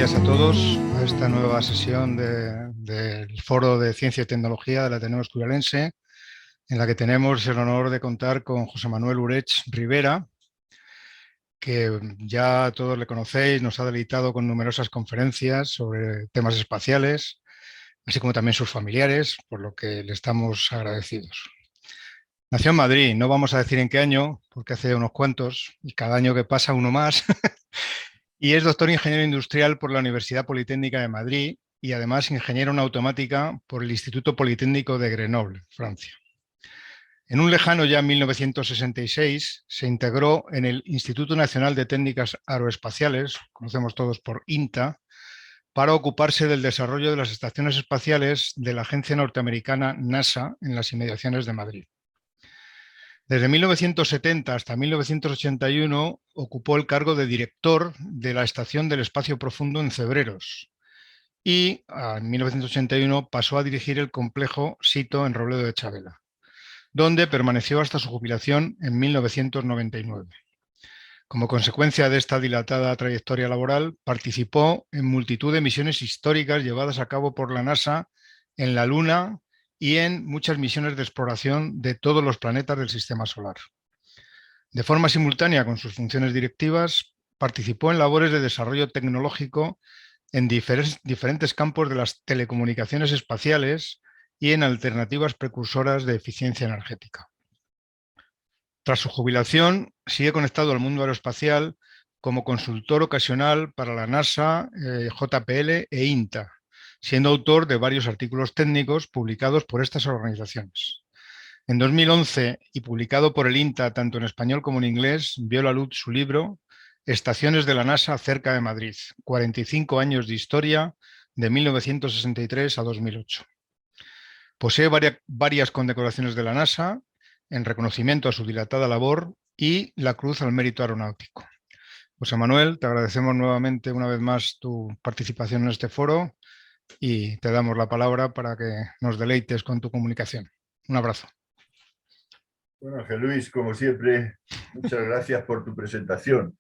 días a todos a esta nueva sesión del Foro de Ciencia y Tecnología del Ateneo Asturialense, en la que tenemos el honor de contar con José Manuel Urech Rivera, que ya todos le conocéis, nos ha deleitado con numerosas conferencias sobre temas espaciales, así como también sus familiares, por lo que le estamos agradecidos. Nació en Madrid, no vamos a decir en qué año, porque hace unos cuantos, y cada año que pasa uno más, y es doctor ingeniero industrial por la Universidad Politécnica de Madrid y además ingeniero en automática por el Instituto Politécnico de Grenoble, Francia. En un lejano ya 1966 se integró en el Instituto Nacional de Técnicas Aeroespaciales, conocemos todos por INTA, para ocuparse del desarrollo de las estaciones espaciales de la agencia norteamericana NASA en las inmediaciones de Madrid. Desde 1970 hasta 1981 ocupó el cargo de director de la Estación del Espacio Profundo en Cebreros y en 1981 pasó a dirigir el complejo Sito en Robledo de Chavela, donde permaneció hasta su jubilación en 1999. Como consecuencia de esta dilatada trayectoria laboral, participó en multitud de misiones históricas llevadas a cabo por la NASA en la Luna y en muchas misiones de exploración de todos los planetas del Sistema Solar. De forma simultánea con sus funciones directivas, participó en labores de desarrollo tecnológico en diferentes campos de las telecomunicaciones espaciales y en alternativas precursoras de eficiencia energética. Tras su jubilación, sigue conectado al mundo aeroespacial como consultor ocasional para la NASA, JPL e INTA, siendo autor de varios artículos técnicos publicados por estas organizaciones. En 2011, y publicado por el INTA tanto en español como en inglés, vio la luz su libro Estaciones de la NASA cerca de Madrid, 45 años de historia de 1963 a 2008. Posee varias condecoraciones de la NASA en reconocimiento a su dilatada labor y la Cruz al Mérito Aeronáutico. José Manuel, te agradecemos nuevamente una vez más tu participación en este foro y te damos la palabra para que nos deleites con tu comunicación. Un abrazo. Bueno, Ángel Luis, como siempre, muchas gracias por tu presentación.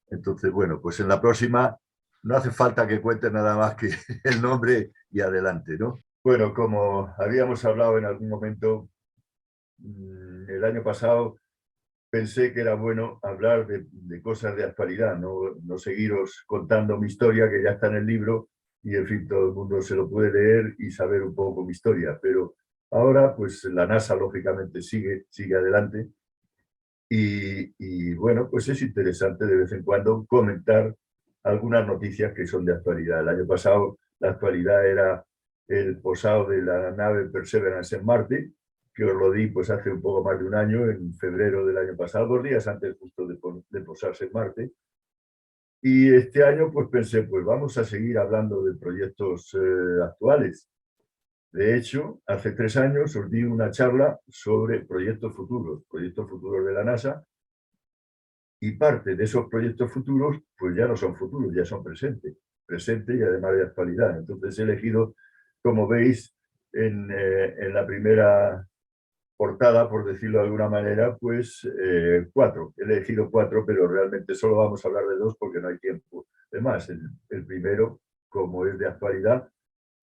Entonces, bueno, pues en la próxima no hace falta que cuentes nada más que el nombre y adelante, ¿no? Bueno, como habíamos hablado en algún momento, el año pasado pensé que era bueno hablar de cosas de actualidad, no seguiros contando mi historia, que ya está en el libro, y en fin, todo el mundo se lo puede leer y saber un poco mi historia. Pero ahora, pues la NASA, lógicamente, sigue adelante. Y bueno, pues es interesante de vez en cuando comentar algunas noticias que son de actualidad. El año pasado la actualidad era el posado de la nave Perseverance en Marte, que os lo di pues hace un poco más de un año, en febrero del año pasado, 2 días antes justo de posarse en Marte. Y este año pues pensé, pues vamos a seguir hablando de proyectos actuales. De hecho, hace 3 años os di una charla sobre proyectos futuros de la NASA, y parte de esos proyectos futuros pues ya no son futuros, ya son presentes y además de actualidad. Entonces he elegido, como veis, en la primera portada, por decirlo de alguna manera, pues 4. He elegido 4, pero realmente solo vamos a hablar de 2 porque no hay tiempo de más. El primero, como es de actualidad,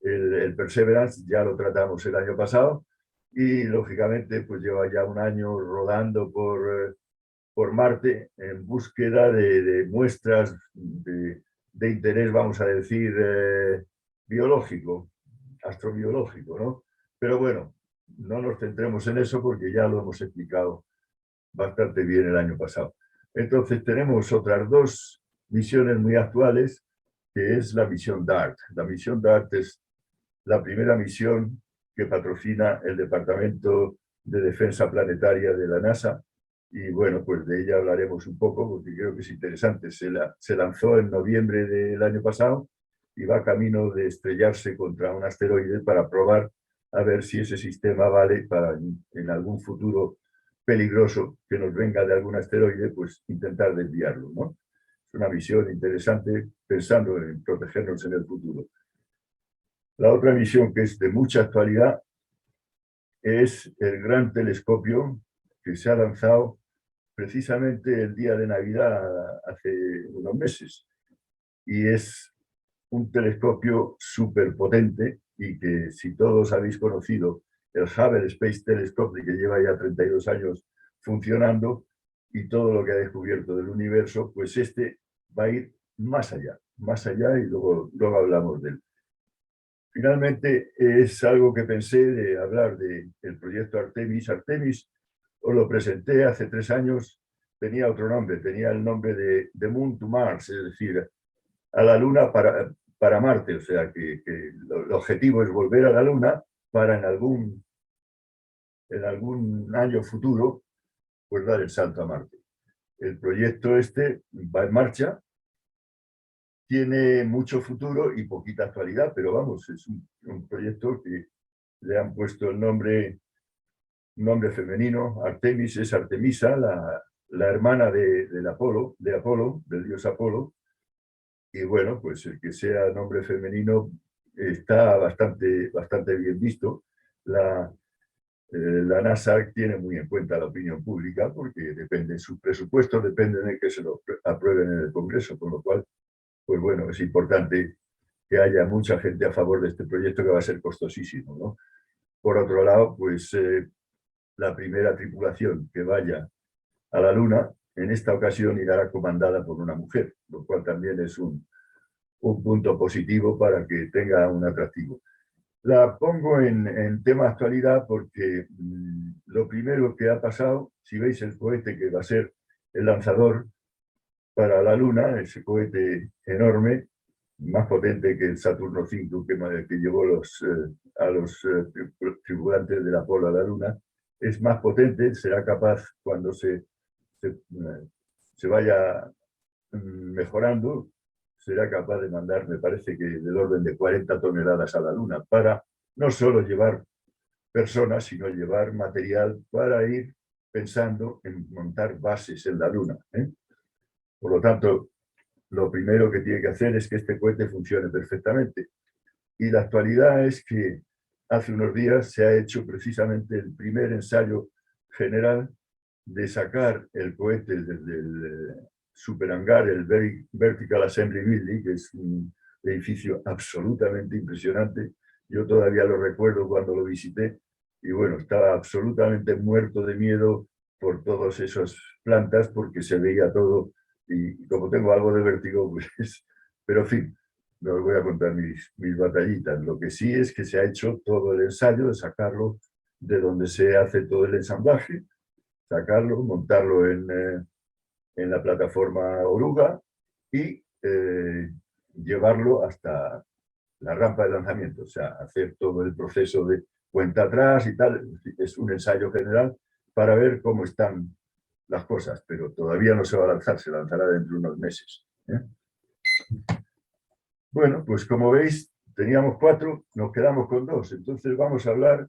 el Perseverance, ya lo tratamos el año pasado y lógicamente pues lleva ya un año rodando por Marte en búsqueda de muestras de interés, vamos a decir, biológico, astrobiológico, ¿no? Pero bueno, no nos centremos en eso porque ya lo hemos explicado bastante bien el año pasado. Entonces tenemos otras 2 misiones muy actuales, que es la misión DART. La misión DART es la primera misión que patrocina el Departamento de Defensa Planetaria de la NASA. Y bueno, pues de ella hablaremos un poco porque creo que es interesante. Se lanzó en noviembre del año pasado y va camino de estrellarse contra un asteroide para probar a ver si ese sistema vale para en algún futuro peligroso que nos venga de algún asteroide, pues intentar desviarlo, ¿no? Es una misión interesante pensando en protegernos en el futuro. La otra misión que es de mucha actualidad es el gran telescopio que se ha lanzado precisamente el día de Navidad hace unos meses, y es un telescopio súper potente y que si todos habéis conocido el Hubble Space Telescope, que lleva ya 32 años funcionando, y todo lo que ha descubierto del universo, pues este va a ir más allá y luego hablamos de él. Finalmente, es algo que pensé de hablar del proyecto Artemis. Artemis os lo presenté hace 3 años, tenía otro nombre, tenía el nombre de Moon to Mars, es decir, a la Luna para Marte, o sea que el objetivo es volver a la Luna para en algún año futuro pues dar el salto a Marte. El proyecto este va en marcha, tiene mucho futuro y poquita actualidad, pero vamos, es un proyecto que le han puesto el nombre femenino. Artemis es Artemisa, la hermana de Apolo, del dios Apolo, y bueno, pues el que sea nombre femenino está bastante bien visto. La NASA tiene muy en cuenta la opinión pública porque sus presupuestos dependen de que se lo aprueben en el Congreso, con lo cual, pues bueno, es importante que haya mucha gente a favor de este proyecto que va a ser costosísimo, ¿no? Por otro lado, pues la primera tripulación que vaya a la Luna, en esta ocasión irá comandada por una mujer, lo cual también es un punto positivo para que tenga un atractivo. La pongo en tema actualidad porque lo primero que ha pasado, si veis el cohete que va a ser el lanzador para la Luna, ese cohete enorme, más potente que el Saturno V que llevó a los tripulantes del Apolo a la Luna, es más potente, será capaz cuando se vaya mejorando, será capaz de mandar, me parece que del orden de 40 toneladas a la Luna, para no solo llevar personas, sino llevar material para ir pensando en montar bases en la Luna. Por lo tanto, lo primero que tiene que hacer es que este cohete funcione perfectamente. Y la actualidad es que hace unos días se ha hecho precisamente el primer ensayo general de sacar el cohete desde el superhangar, el Vertical Assembly Building, que es un edificio absolutamente impresionante. Yo todavía lo recuerdo cuando lo visité y bueno, estaba absolutamente muerto de miedo por todas esas plantas porque se veía todo y como tengo algo de vértigo, pues, pero en fin, no os voy a contar mis batallitas. Lo que sí es que se ha hecho todo el ensayo de sacarlo de donde se hace todo el ensamblaje, sacarlo, montarlo en la plataforma oruga y llevarlo hasta la rampa de lanzamiento, o sea, hacer todo el proceso de cuenta atrás y tal. Es un ensayo general para ver cómo están las cosas, pero todavía no se va a lanzar, se lanzará dentro de unos meses. Bueno, pues como veis, teníamos 4, nos quedamos con 2, entonces vamos a hablar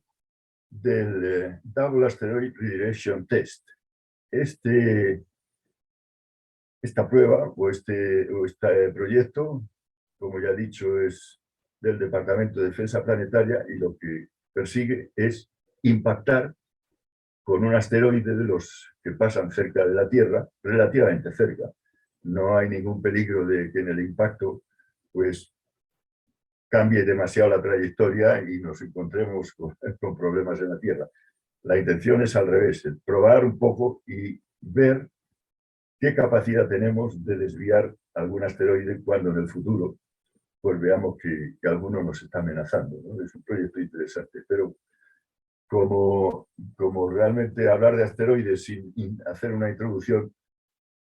del Double Asteroid Redirection Test. Esta prueba o este proyecto, como ya he dicho, es del Departamento de Defensa Planetaria y lo que persigue es impactar con un asteroide de los que pasan cerca de la Tierra, relativamente cerca. No hay ningún peligro de que en el impacto pues cambie demasiado la trayectoria y nos encontremos con problemas en la Tierra. La intención es al revés, probar un poco y ver qué capacidad tenemos de desviar algún asteroide cuando en el futuro pues veamos que alguno nos está amenazando, ¿no? Es un proyecto interesante, pero como realmente hablar de asteroides sin hacer una introducción,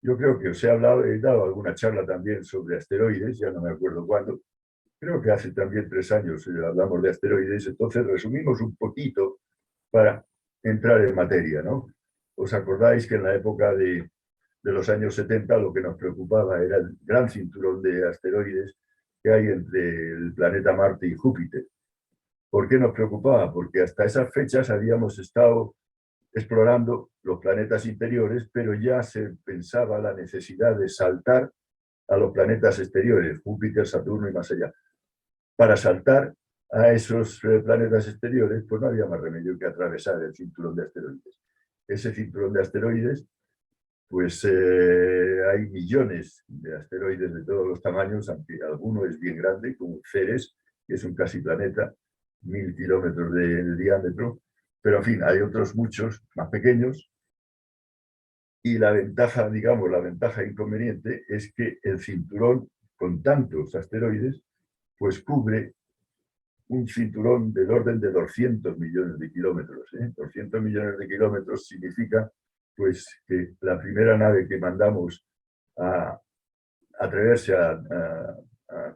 yo creo que os he dado alguna charla también sobre asteroides, ya no me acuerdo cuándo, creo que hace también 3 años hablamos de asteroides, entonces resumimos un poquito para entrar en materia, ¿no? ¿Os acordáis que en la época de los años 70 lo que nos preocupaba era el gran cinturón de asteroides que hay entre el planeta Marte y Júpiter? ¿Por qué nos preocupaba? Porque hasta esas fechas habíamos estado explorando los planetas interiores, pero ya se pensaba la necesidad de saltar a los planetas exteriores, Júpiter, Saturno y más allá. Para saltar a esos planetas exteriores, pues no había más remedio que atravesar el cinturón de asteroides. Ese cinturón de asteroides pues hay millones de asteroides de todos los tamaños, aunque alguno es bien grande, como Ceres, que es un casi planeta, 1000 kilómetros de diámetro, pero en fin, hay otros muchos más pequeños. Y la ventaja, digamos, la ventaja inconveniente es que el cinturón con tantos asteroides, pues cubre un cinturón del orden de 200 millones de kilómetros. 200 millones de kilómetros significa pues que la primera nave que mandamos a atreverse a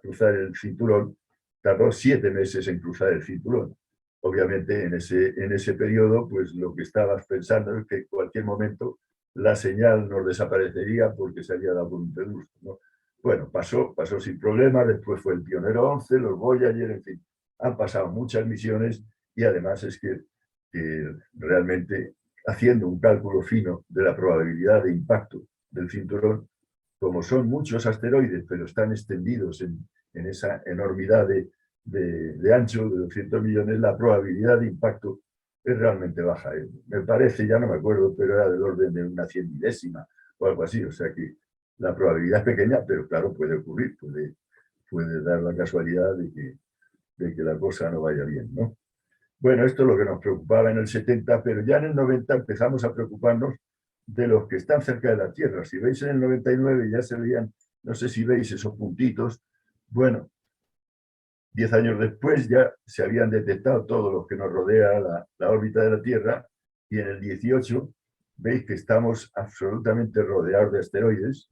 cruzar el cinturón tardó 7 meses en cruzar el cinturón. Obviamente en ese periodo pues lo que estabas pensando es que en cualquier momento la señal nos desaparecería porque se había dado un pedrusco, ¿no? Bueno, pasó sin problema, después fue el Pionero 11, los Voyager, en fin, han pasado muchas misiones y además es que realmente haciendo un cálculo fino de la probabilidad de impacto del cinturón, como son muchos asteroides, pero están extendidos en esa enormidad de ancho de 200 millones, la probabilidad de impacto es realmente baja. Me parece, ya no me acuerdo, pero era del orden de una 100 milésima o algo así. O sea que la probabilidad es pequeña, pero claro, puede ocurrir, puede dar la casualidad de que la cosa no vaya bien, ¿no? Bueno, esto es lo que nos preocupaba en el 70, pero ya en el 90 empezamos a preocuparnos de los que están cerca de la Tierra. Si veis en el 99 ya se veían, no sé si veis esos puntitos, bueno, 10 años después ya se habían detectado todos los que nos rodea la órbita de la Tierra y en el 18 veis que estamos absolutamente rodeados de asteroides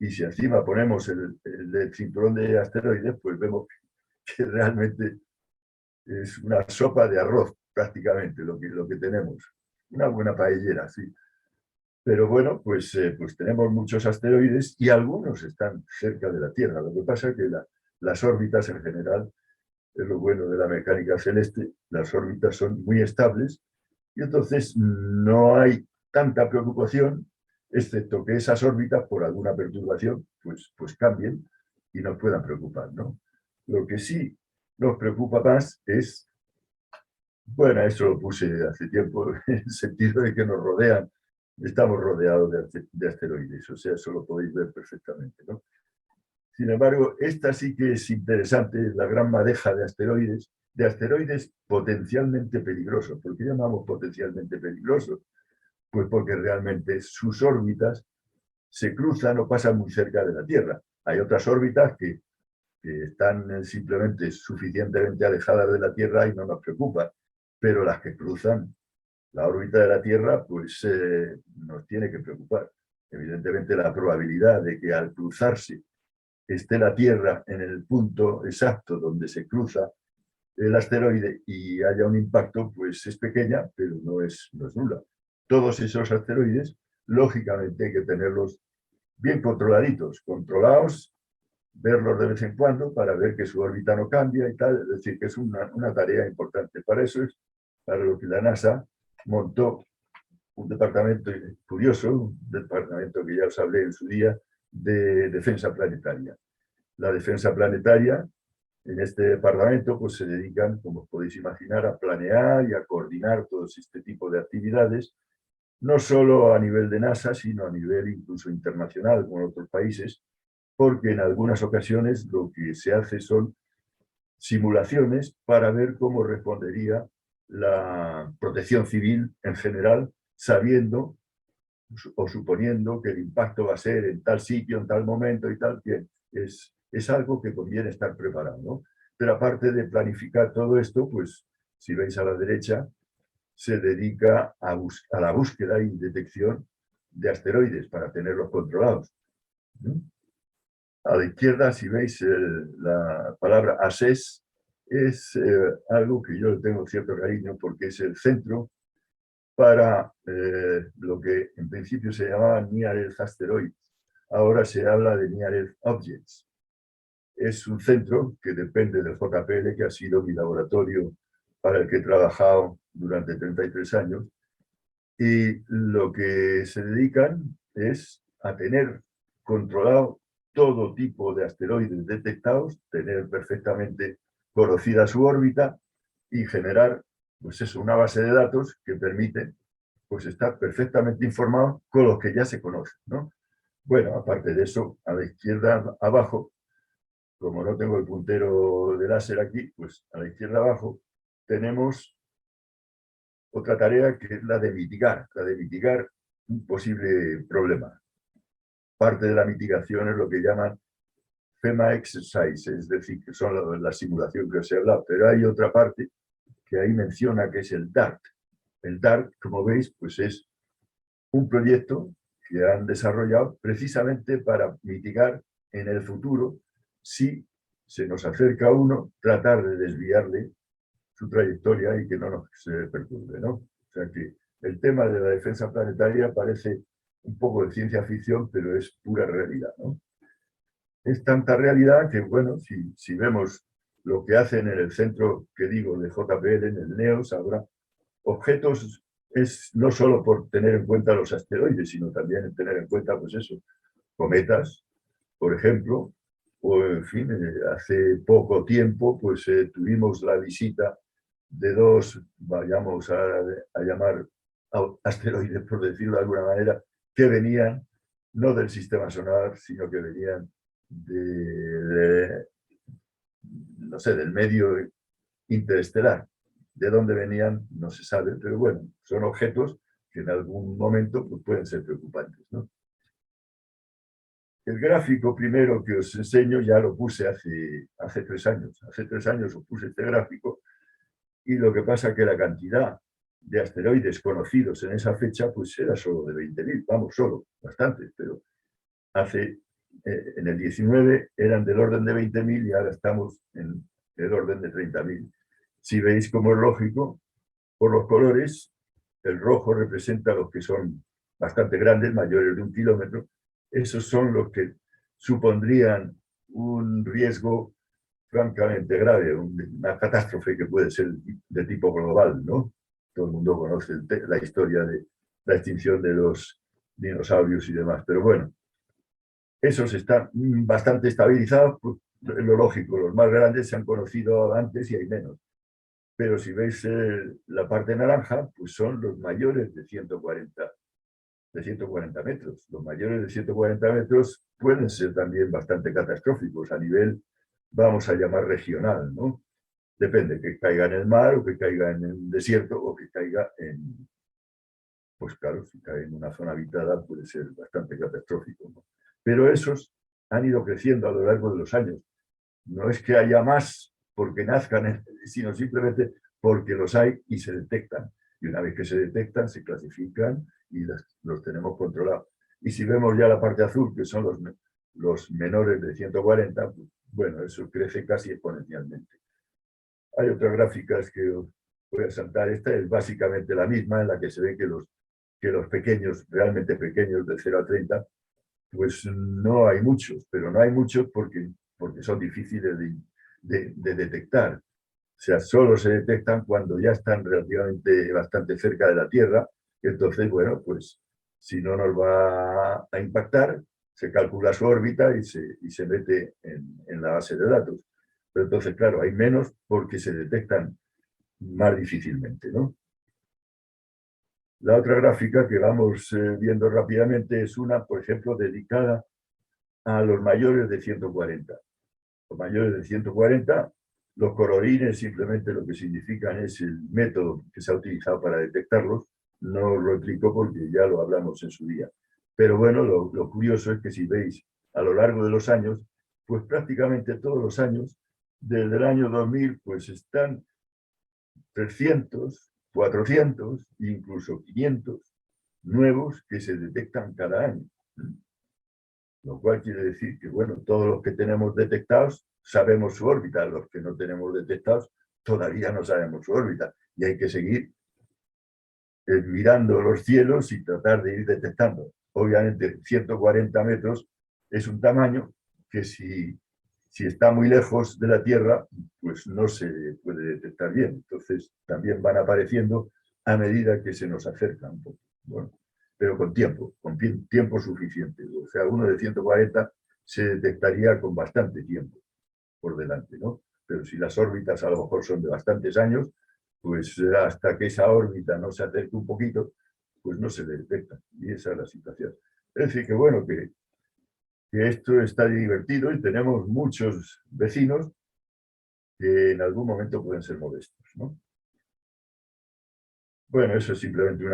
y si encima ponemos el cinturón de asteroides, pues vemos que realmente es una sopa de arroz prácticamente lo que tenemos. Una buena paellera, sí. Pero bueno, pues tenemos muchos asteroides y algunos están cerca de la Tierra. Lo que pasa es que las órbitas en general, es lo bueno de la mecánica celeste, las órbitas son muy estables y entonces no hay tanta preocupación, excepto que esas órbitas, por alguna perturbación, pues cambien y nos puedan preocupar, ¿no? Lo que sí nos preocupa más es, bueno, eso lo puse hace tiempo, en el sentido de que nos rodean, estamos rodeados de asteroides, o sea, eso lo podéis ver perfectamente, ¿no? Sin embargo, esta sí que es interesante, la gran madeja de asteroides potencialmente peligrosos. ¿Por qué llamamos potencialmente peligrosos? Pues porque realmente sus órbitas se cruzan o pasan muy cerca de la Tierra. Hay otras órbitas que están simplemente suficientemente alejadas de la Tierra y no nos preocupan, pero las que cruzan la órbita de la Tierra, pues nos tiene que preocupar. Evidentemente la probabilidad de que al cruzarse esté la Tierra en el punto exacto donde se cruza el asteroide y haya un impacto, pues es pequeña, pero no es nula. Todos esos asteroides, lógicamente hay que tenerlos bien controlados, verlos de vez en cuando para ver que su órbita no cambia y tal, es decir, que es una tarea importante. Para eso es para lo que la NASA montó un departamento curioso, un departamento que ya os hablé en su día, de defensa planetaria. La defensa planetaria, en este departamento, pues se dedican, como os podéis imaginar, a planear y a coordinar todo este tipo de actividades, no solo a nivel de NASA, sino a nivel incluso internacional con otros países, porque en algunas ocasiones lo que se hace son simulaciones para ver cómo respondería la protección civil en general, sabiendo o suponiendo que el impacto va a ser en tal sitio, en tal momento y tal, que es algo que conviene estar preparado, ¿no? Pero aparte de planificar todo esto, pues si veis a la derecha, se dedica a la búsqueda y detección de asteroides para tenerlos controlados. A la izquierda, si veis la palabra ACES, es algo que yo le tengo cierto cariño porque es el centro para lo que en principio se llamaba Near Earth Asteroids. Ahora se habla de Near Earth Objects. Es un centro que depende del JPL, que ha sido mi laboratorio para el que he trabajado durante 33 años. Y lo que se dedican es a tener controlado todo tipo de asteroides detectados, tener perfectamente conocida su órbita y generar, pues eso, una base de datos que permite pues está perfectamente informado con los que ya se conocen, ¿no? Bueno, aparte de eso, a la izquierda abajo, como no tengo el puntero de láser aquí, pues a la izquierda abajo tenemos otra tarea que es la de mitigar un posible problema. Parte de la mitigación es lo que llaman FEMA Exercise, es decir, que son la simulación que os he hablado, pero hay otra parte que ahí menciona que es el DART. El DART, como veis, pues es un proyecto que han desarrollado precisamente para mitigar en el futuro, si se nos acerca uno, tratar de desviarle su trayectoria y que no nos se perturbe, ¿no? O sea que el tema de la defensa planetaria parece un poco de ciencia ficción, pero es pura realidad, ¿no? Es tanta realidad que, bueno, si vemos lo que hacen en el centro, que digo, de JPL, en el NEOS, habrá objetos, es no solo por tener en cuenta los asteroides, sino también tener en cuenta, pues eso, cometas, por ejemplo, o en fin, hace poco tiempo, pues tuvimos la visita de dos, vayamos a llamar asteroides, por decirlo de alguna manera, que venían no del sistema solar, sino que venían no sé, del medio interestelar. De dónde venían no se sabe, pero bueno, son objetos que en algún momento pues, pueden ser preocupantes, ¿no? El gráfico primero que os enseño ya lo puse hace 3 años. Hace 3 años os puse este gráfico y lo que pasa es que la cantidad de asteroides conocidos en esa fecha pues era solo de 20.000, vamos, solo, bastantes, pero en el 19 eran del orden de 20.000 y ahora estamos en el orden de 30.000. Si veis como es lógico, por los colores, el rojo representa los que son bastante grandes, mayores de 1 kilómetro. Esos son los que supondrían un riesgo francamente grave, una catástrofe que puede ser de tipo global, ¿no? Todo el mundo conoce la historia de la extinción de los dinosaurios y demás, pero bueno, esos están bastante estabilizados, pues, lo lógico, los más grandes se han conocido antes y hay menos. Pero si veis la parte naranja, pues son los mayores de 140 metros. Los mayores de 140 metros pueden ser también bastante catastróficos a nivel, vamos a llamar regional, ¿no? Depende, que caiga en el mar o que caiga en el desierto o que caiga en, pues claro, si cae en una zona habitada puede ser bastante catastrófico, ¿no? Pero esos han ido creciendo a lo largo de los años. No es que haya más porque nazcan, sino simplemente porque los hay y se detectan. Y una vez que se detectan, se clasifican y los tenemos controlados. Y si vemos ya la parte azul, que son los menores de 140, pues, bueno, eso crece casi exponencialmente. Hay otras gráficas que os voy a saltar. Esta es básicamente la misma, en la que se ve que los pequeños, realmente pequeños, de 0 a 30, pues no hay muchos, pero no hay muchos porque son difíciles de detectar. O sea, solo se detectan cuando ya están relativamente bastante cerca de la Tierra. Entonces, bueno, pues si no nos va a impactar, se calcula su órbita y se mete en la base de datos. Pero entonces, claro, hay menos porque se detectan más difícilmente, ¿no? La otra gráfica que vamos viendo rápidamente es una, por ejemplo, dedicada a los mayores de 140. Los mayores de 140, los colorines simplemente lo que significan es el método que se ha utilizado para detectarlos. No lo explico porque ya lo hablamos en su día. Pero bueno, lo curioso es que si veis a lo largo de los años, pues prácticamente todos los años, desde el año 2000, pues están 300, 400, incluso 500 nuevos que se detectan cada año. Lo cual quiere decir que, bueno, todos los que tenemos detectados sabemos su órbita, los que no tenemos detectados todavía no sabemos su órbita y hay que seguir mirando los cielos y tratar de ir detectando. Obviamente 140 metros es un tamaño que si está muy lejos de la Tierra, pues no se puede detectar bien. Entonces también van apareciendo a medida que se nos acerca un poco. Bueno, pero con tiempo suficiente. O sea, uno de 140 se detectaría con bastante tiempo por delante, ¿no? Pero si las órbitas a lo mejor son de bastantes años, pues hasta que esa órbita no se acerque un poquito, pues no se detectan. Y esa es la situación. Es decir, que bueno, que esto está divertido y tenemos muchos vecinos que en algún momento pueden ser molestos, ¿no? Bueno, eso es simplemente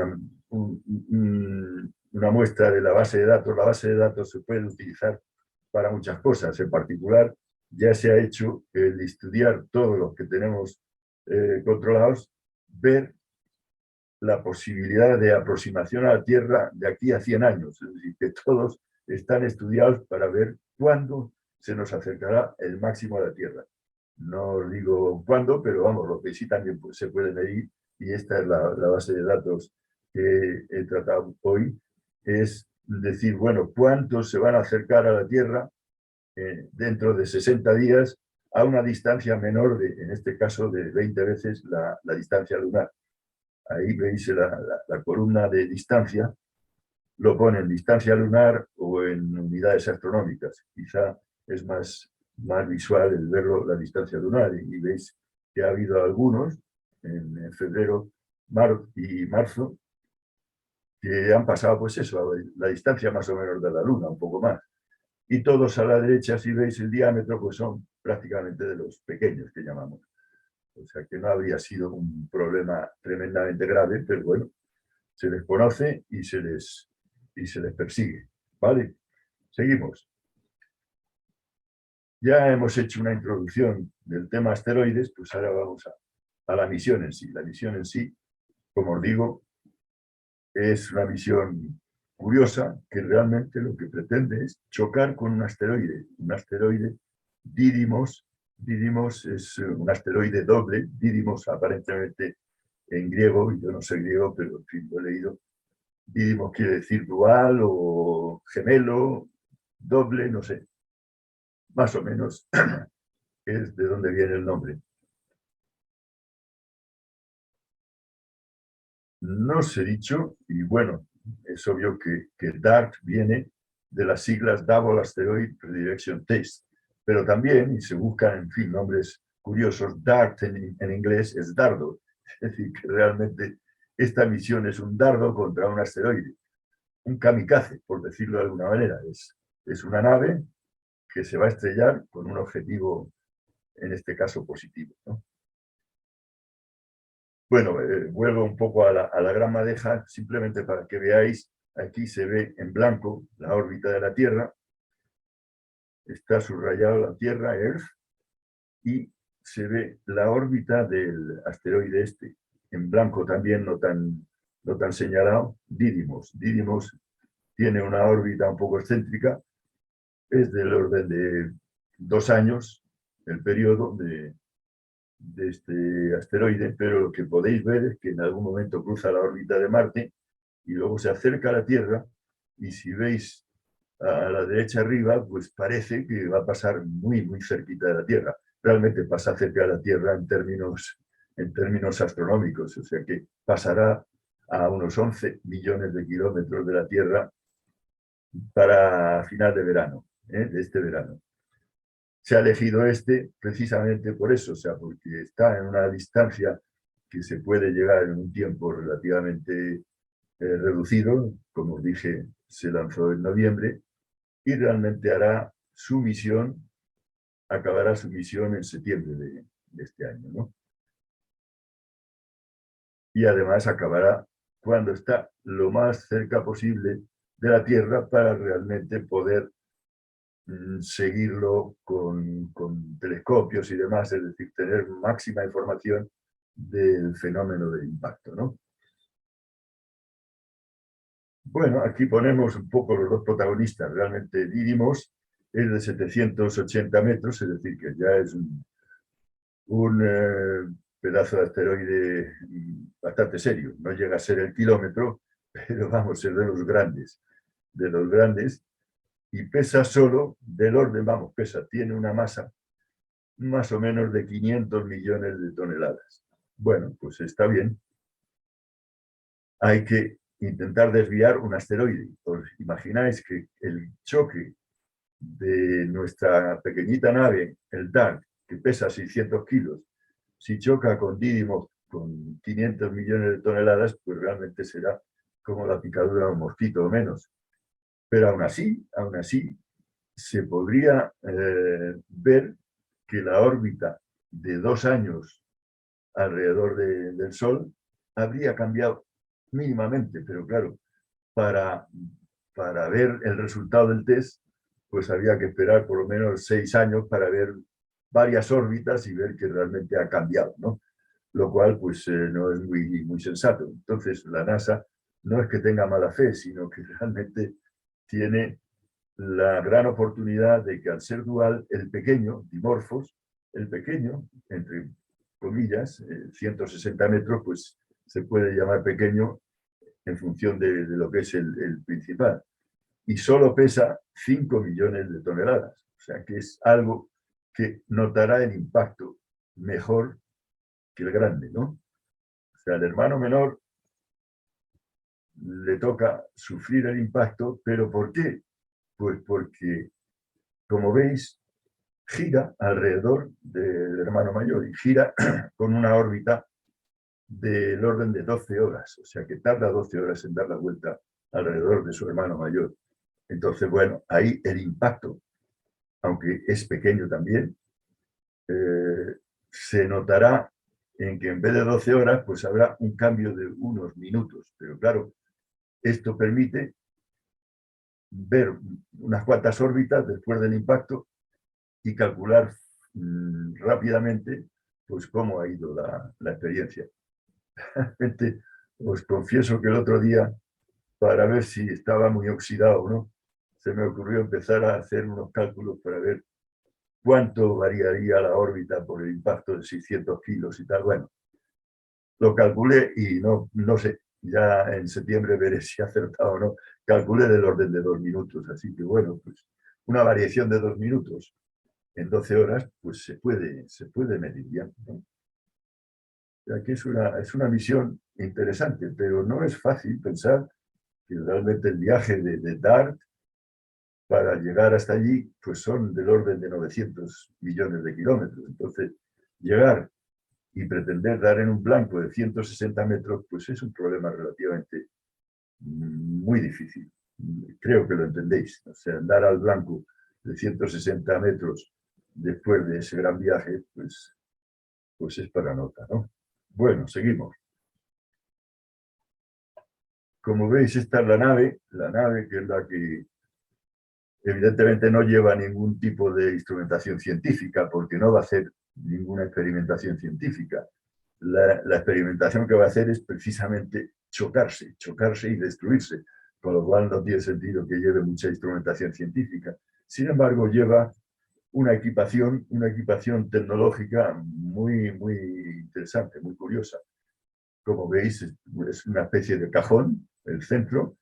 una muestra de la base de datos. La base de datos se puede utilizar para muchas cosas. En particular, ya se ha hecho el estudiar todos los que tenemos controlados, ver la posibilidad de aproximación a la Tierra de aquí a 100 años. Es decir, que todos están estudiados para ver cuándo se nos acercará el máximo a la Tierra. No os digo cuándo, pero vamos, lo que sí también se puede medir, y esta es la base de datos que he tratado hoy, es decir, bueno, cuántos se van a acercar a la Tierra dentro de 60 días a una distancia menor, en este caso, de 20 veces la distancia lunar. Ahí veis la columna de distancia, lo pone en distancia lunar o en unidades astronómicas. Quizá es más visual el verlo la distancia lunar, y veis que ha habido algunos en febrero y marzo que han pasado, pues eso, la distancia más o menos de la Luna, un poco más. Y todos a la derecha, si veis el diámetro, pues son prácticamente de los pequeños que llamamos. O sea que no habría sido un problema tremendamente grave, pero bueno, se les conoce y se les persigue. ¿Vale? Seguimos. Ya hemos hecho una introducción del tema asteroides, pues ahora vamos a la misión en sí. La misión en sí, como os digo, es una misión curiosa que realmente lo que pretende es chocar con un asteroide Didymos. Didymos es un asteroide doble, Didymos aparentemente en griego, y yo no sé griego, pero en fin, lo he leído. Didymos quiere decir dual o gemelo, doble, no sé. Más o menos es de donde viene el nombre. No os he dicho, y bueno, es obvio que DART viene de las siglas Double Asteroid Redirection Test, pero también, y se buscan, en fin, nombres curiosos, DART en inglés es dardo, es decir, que realmente esta misión es un dardo contra un asteroide, un kamikaze, por decirlo de alguna manera. Es una nave que se va a estrellar con un objetivo, en este caso, positivo, ¿no? Bueno, vuelvo un poco a la gran madeja, simplemente para que veáis. Aquí se ve en blanco la órbita de la Tierra, está subrayada la Tierra, Earth, y se ve la órbita del asteroide este, en blanco también, no tan señalado, Didymos. Didymos tiene una órbita un poco excéntrica, es del orden de 2 años el periodo de este asteroide, pero lo que podéis ver es que en algún momento cruza la órbita de Marte y luego se acerca a la Tierra, y si veis a la derecha arriba, pues parece que va a pasar muy, muy cerquita de la Tierra. Realmente pasa cerca de la Tierra en términos astronómicos, o sea que pasará a unos 11 millones de kilómetros de la Tierra para final de verano, de este verano. Se ha elegido este precisamente por eso, o sea, porque está en una distancia que se puede llegar en un tiempo relativamente reducido. Como os dije, se lanzó en noviembre y realmente acabará su misión en septiembre de este año, ¿no? Y además acabará cuando está lo más cerca posible de la Tierra para realmente poder seguirlo con telescopios y demás, es decir, tener máxima información del fenómeno del impacto, ¿no? Bueno, aquí ponemos un poco los dos protagonistas. Realmente Didymos es de 780 metros, es decir, que ya es un pedazo de asteroide bastante serio. No llega a ser el kilómetro, pero vamos, es de los grandes, y pesa solo del orden, vamos, tiene una masa más o menos de 500 millones de toneladas. Bueno, pues está bien. Hay que intentar desviar un asteroide. ¿Os imagináis que el choque de nuestra pequeñita nave, el DART, que pesa 600 kilos, si choca con Didymos con 500 millones de toneladas, pues realmente será como la picadura de un mosquito o menos. Pero aún así, se podría ver que la órbita de 2 años alrededor del Sol habría cambiado mínimamente, pero claro, para, para ver el resultado del test, pues había que esperar por lo menos 6 años para ver varias órbitas y ver que realmente ha cambiado, ¿no? Lo cual pues no es muy sensato. Entonces la NASA no es que tenga mala fe, sino que realmente tiene la gran oportunidad de que al ser dual, el pequeño, dimorfos, el pequeño, entre comillas, 160 metros, pues se puede llamar pequeño en función de lo que es el principal. Y solo pesa 5 millones de toneladas. O sea que es algo que notará el impacto mejor que el grande, ¿no? O sea, el hermano menor le toca sufrir el impacto, pero ¿por qué? Pues porque, como veis, gira alrededor del hermano mayor y gira con una órbita del orden de 12 horas, o sea que tarda 12 horas en dar la vuelta alrededor de su hermano mayor. Entonces, bueno, ahí el impacto, aunque es pequeño también, se notará en que en vez de 12 horas, pues habrá un cambio de unos minutos. Pero claro, esto permite ver unas cuantas órbitas después del impacto y calcular rápidamente pues cómo ha ido la experiencia. Os confieso que el otro día, para ver si estaba muy oxidado o no, se me ocurrió empezar a hacer unos cálculos para ver cuánto variaría la órbita por el impacto de 600 kilos y tal. Bueno, lo calculé y no sé, ya en septiembre veré si he acertado o no. Calculé del orden de 2 minutos, así que bueno, pues una variación de 2 minutos en 12 horas, pues se puede medir bien, ¿no? O sea que es una misión interesante, pero no es fácil pensar que realmente el viaje de DART para llegar hasta allí, pues son del orden de 900 millones de kilómetros. Entonces, llegar y pretender dar en un blanco de 160 metros, pues es un problema relativamente muy difícil. Creo que lo entendéis. O sea, dar al blanco de 160 metros después de ese gran viaje, pues es para nota, ¿no? Bueno, seguimos. Como veis, esta es la nave que es la que evidentemente no lleva ningún tipo de instrumentación científica, porque no va a hacer ninguna experimentación científica. La experimentación que va a hacer es precisamente chocarse y destruirse, con lo cual no tiene sentido que lleve mucha instrumentación científica. Sin embargo, lleva una equipación tecnológica muy interesante, muy curiosa. Como veis, es una especie de cajón, el centro,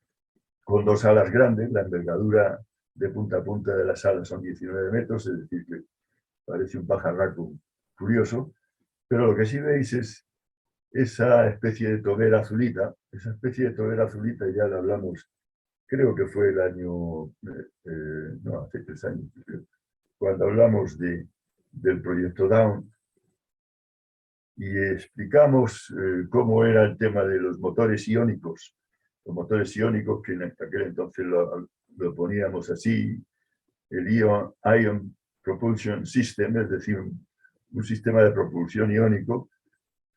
con 2 alas grandes. La envergadura de punta a punta de las alas son 19 metros, es decir, que parece un pajarraco curioso. Pero lo que sí veis es esa especie de tobera azulita. Esa especie de tobera azulita ya la hablamos, creo que fue el año, no, hace 3 años, creo, cuando hablamos del proyecto Dawn y explicamos cómo era el tema de los motores iónicos. Los motores iónicos, que en aquel entonces lo poníamos así, el Ion Propulsion System, es decir, un sistema de propulsión iónico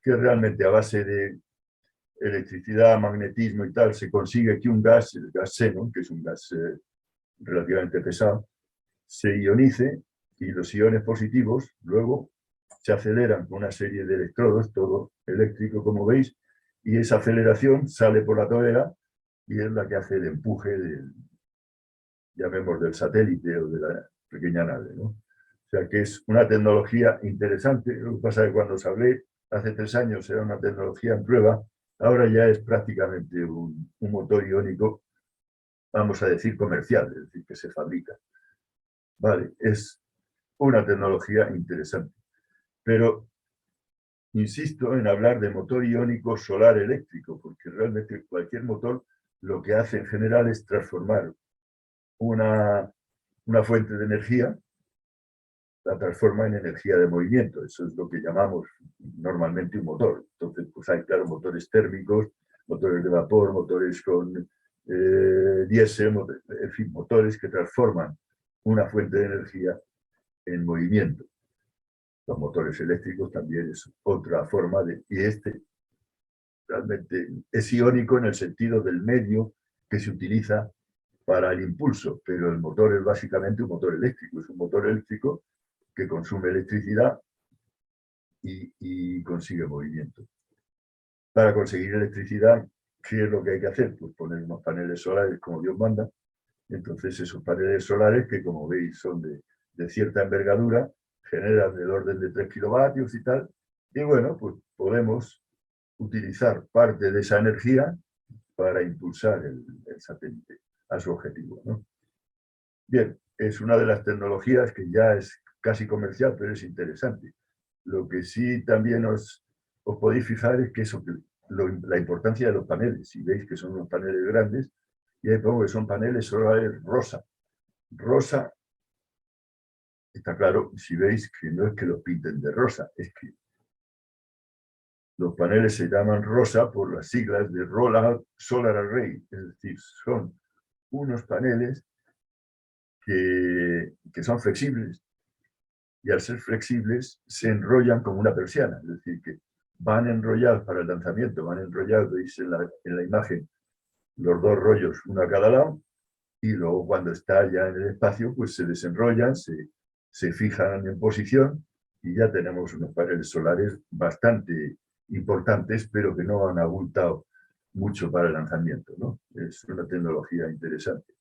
que realmente a base de electricidad, magnetismo y tal, se consigue que un gas, el gas xenón, que es un gas relativamente pesado, se ionice y los iones positivos luego se aceleran con una serie de electrodos, todo eléctrico como veis, y esa aceleración sale por la tobera y es la que hace el empuje del satélite o de la pequeña nave, ¿no? O sea que es una tecnología interesante. Lo que pasa es que cuando os hablé hace 3 años era una tecnología en prueba, ahora ya es prácticamente un motor iónico, vamos a decir comercial, es decir, que se fabrica. Vale, es una tecnología interesante. Pero insisto en hablar de motor iónico solar eléctrico, porque realmente cualquier motor lo que hace en general es transformar una fuente de energía, la transforma en energía de movimiento. Eso es lo que llamamos normalmente un motor. Entonces, pues hay, claro, motores térmicos, motores de vapor, motores con diésel, en fin, motores que transforman una fuente de energía en movimiento. Los motores eléctricos también es otra forma de... Y este realmente es iónico en el sentido del medio que se utiliza para el impulso, pero el motor es básicamente un motor eléctrico. Es un motor eléctrico que consume electricidad y consigue movimiento. Para conseguir electricidad, ¿qué es lo que hay que hacer? Pues poner unos paneles solares como Dios manda. Entonces esos paneles solares, que como veis son de cierta envergadura, generan del orden de 3 kilovatios y tal. Y bueno, pues podemos utilizar parte de esa energía para impulsar el satélite a su objetivo, ¿no? Bien, es una de las tecnologías que ya es casi comercial, pero es interesante. Lo que sí también os podéis fijar es que eso, la importancia de los paneles. Si veis que son unos paneles grandes, y ahí pongo que son paneles solares rosa. Rosa, está claro, si veis que no es que los pinten de rosa, es que los paneles se llaman rosa por las siglas de Rollout Solar Array, es decir, son unos paneles que son flexibles y al ser flexibles se enrollan como una persiana, es decir, que van enrollados para el lanzamiento, van enrollados, veis en la imagen, los dos rollos, uno a cada lado, y luego cuando está ya en el espacio, pues se desenrollan, se fijan en posición y ya tenemos unos paneles solares bastante importantes, pero que no han abultado mucho para el lanzamiento, ¿no? Es una tecnología interesante.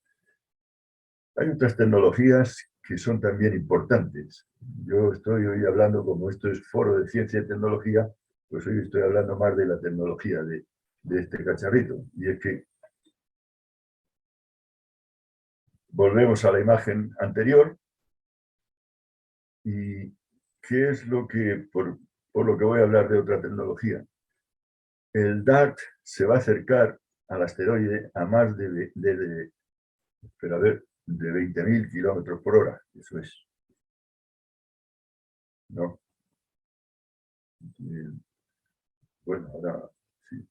Hay otras tecnologías que son también importantes. Yo estoy hoy hablando, como esto es foro de ciencia y tecnología, pues hoy estoy hablando más de la tecnología de este cacharrito. Y es que volvemos a la imagen anterior y ¿qué es lo que, por lo que voy a hablar de otra tecnología? El DART se va a acercar al asteroide a más de 20.000 kilómetros por hora. Eso es. ¿No? Bueno, ahora sí.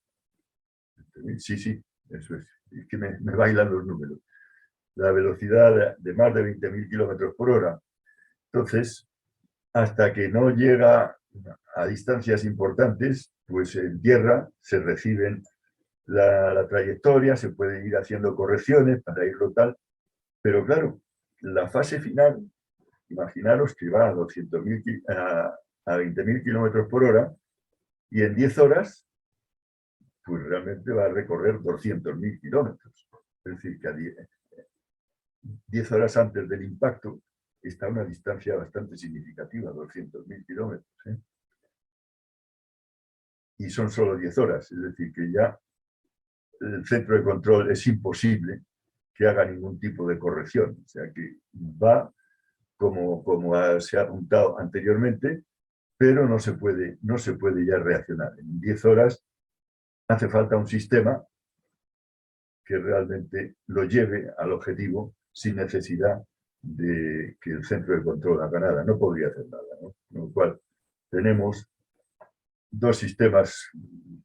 Sí, eso es. Es que me bailan los números. La velocidad de más de 20.000 kilómetros por hora. Entonces, hasta que no llega a distancias importantes, pues en tierra se reciben la trayectoria, se puede ir haciendo correcciones para irlo tal, pero claro, la fase final, imaginaros que va a 20.000 kilómetros por hora y en 10 horas, pues realmente va a recorrer 200.000 kilómetros. Es decir, que a 10 horas antes del impacto está a una distancia bastante significativa, 200.000 kilómetros. Y son solo 10 horas, es decir, que ya el centro de control es imposible que haga ningún tipo de corrección. O sea que va como se ha apuntado anteriormente, pero no se puede ya reaccionar. En 10 horas hace falta un sistema que realmente lo lleve al objetivo sin necesidad de que el centro de control haga nada. No podría hacer nada, ¿no? Con lo cual tenemos dos sistemas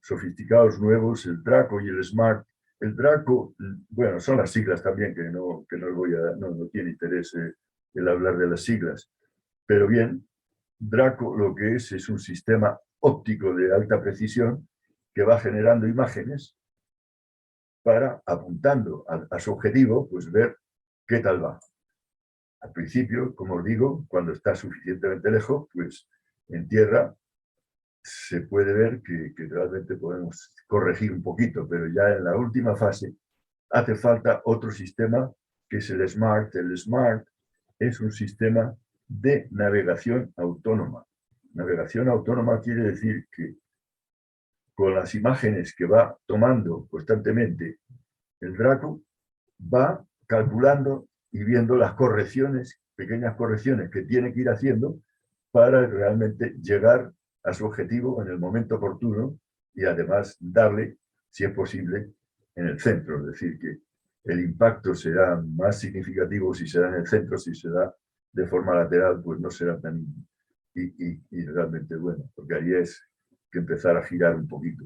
sofisticados nuevos, el Draco y el Smart. El Draco, bueno, son las siglas también, que no tiene interés el hablar de las siglas. Pero bien, Draco lo que es un sistema óptico de alta precisión que va generando imágenes para, apuntando a su objetivo, pues ver qué tal va. Al principio, como os digo, cuando está suficientemente lejos, pues en tierra se puede ver que realmente podemos corregir un poquito, pero ya en la última fase hace falta otro sistema que es el Smart. El Smart es un sistema de navegación autónoma. Navegación autónoma quiere decir que con las imágenes que va tomando constantemente el Draco, va calculando y viendo las correcciones, pequeñas correcciones que tiene que ir haciendo para realmente llegar a su objetivo en el momento oportuno y además darle, si es posible, en el centro. Es decir, que el impacto será más significativo si se da en el centro, si se da de forma lateral, pues no será tan... Y realmente bueno, porque ahí es que empezar a girar un poquito.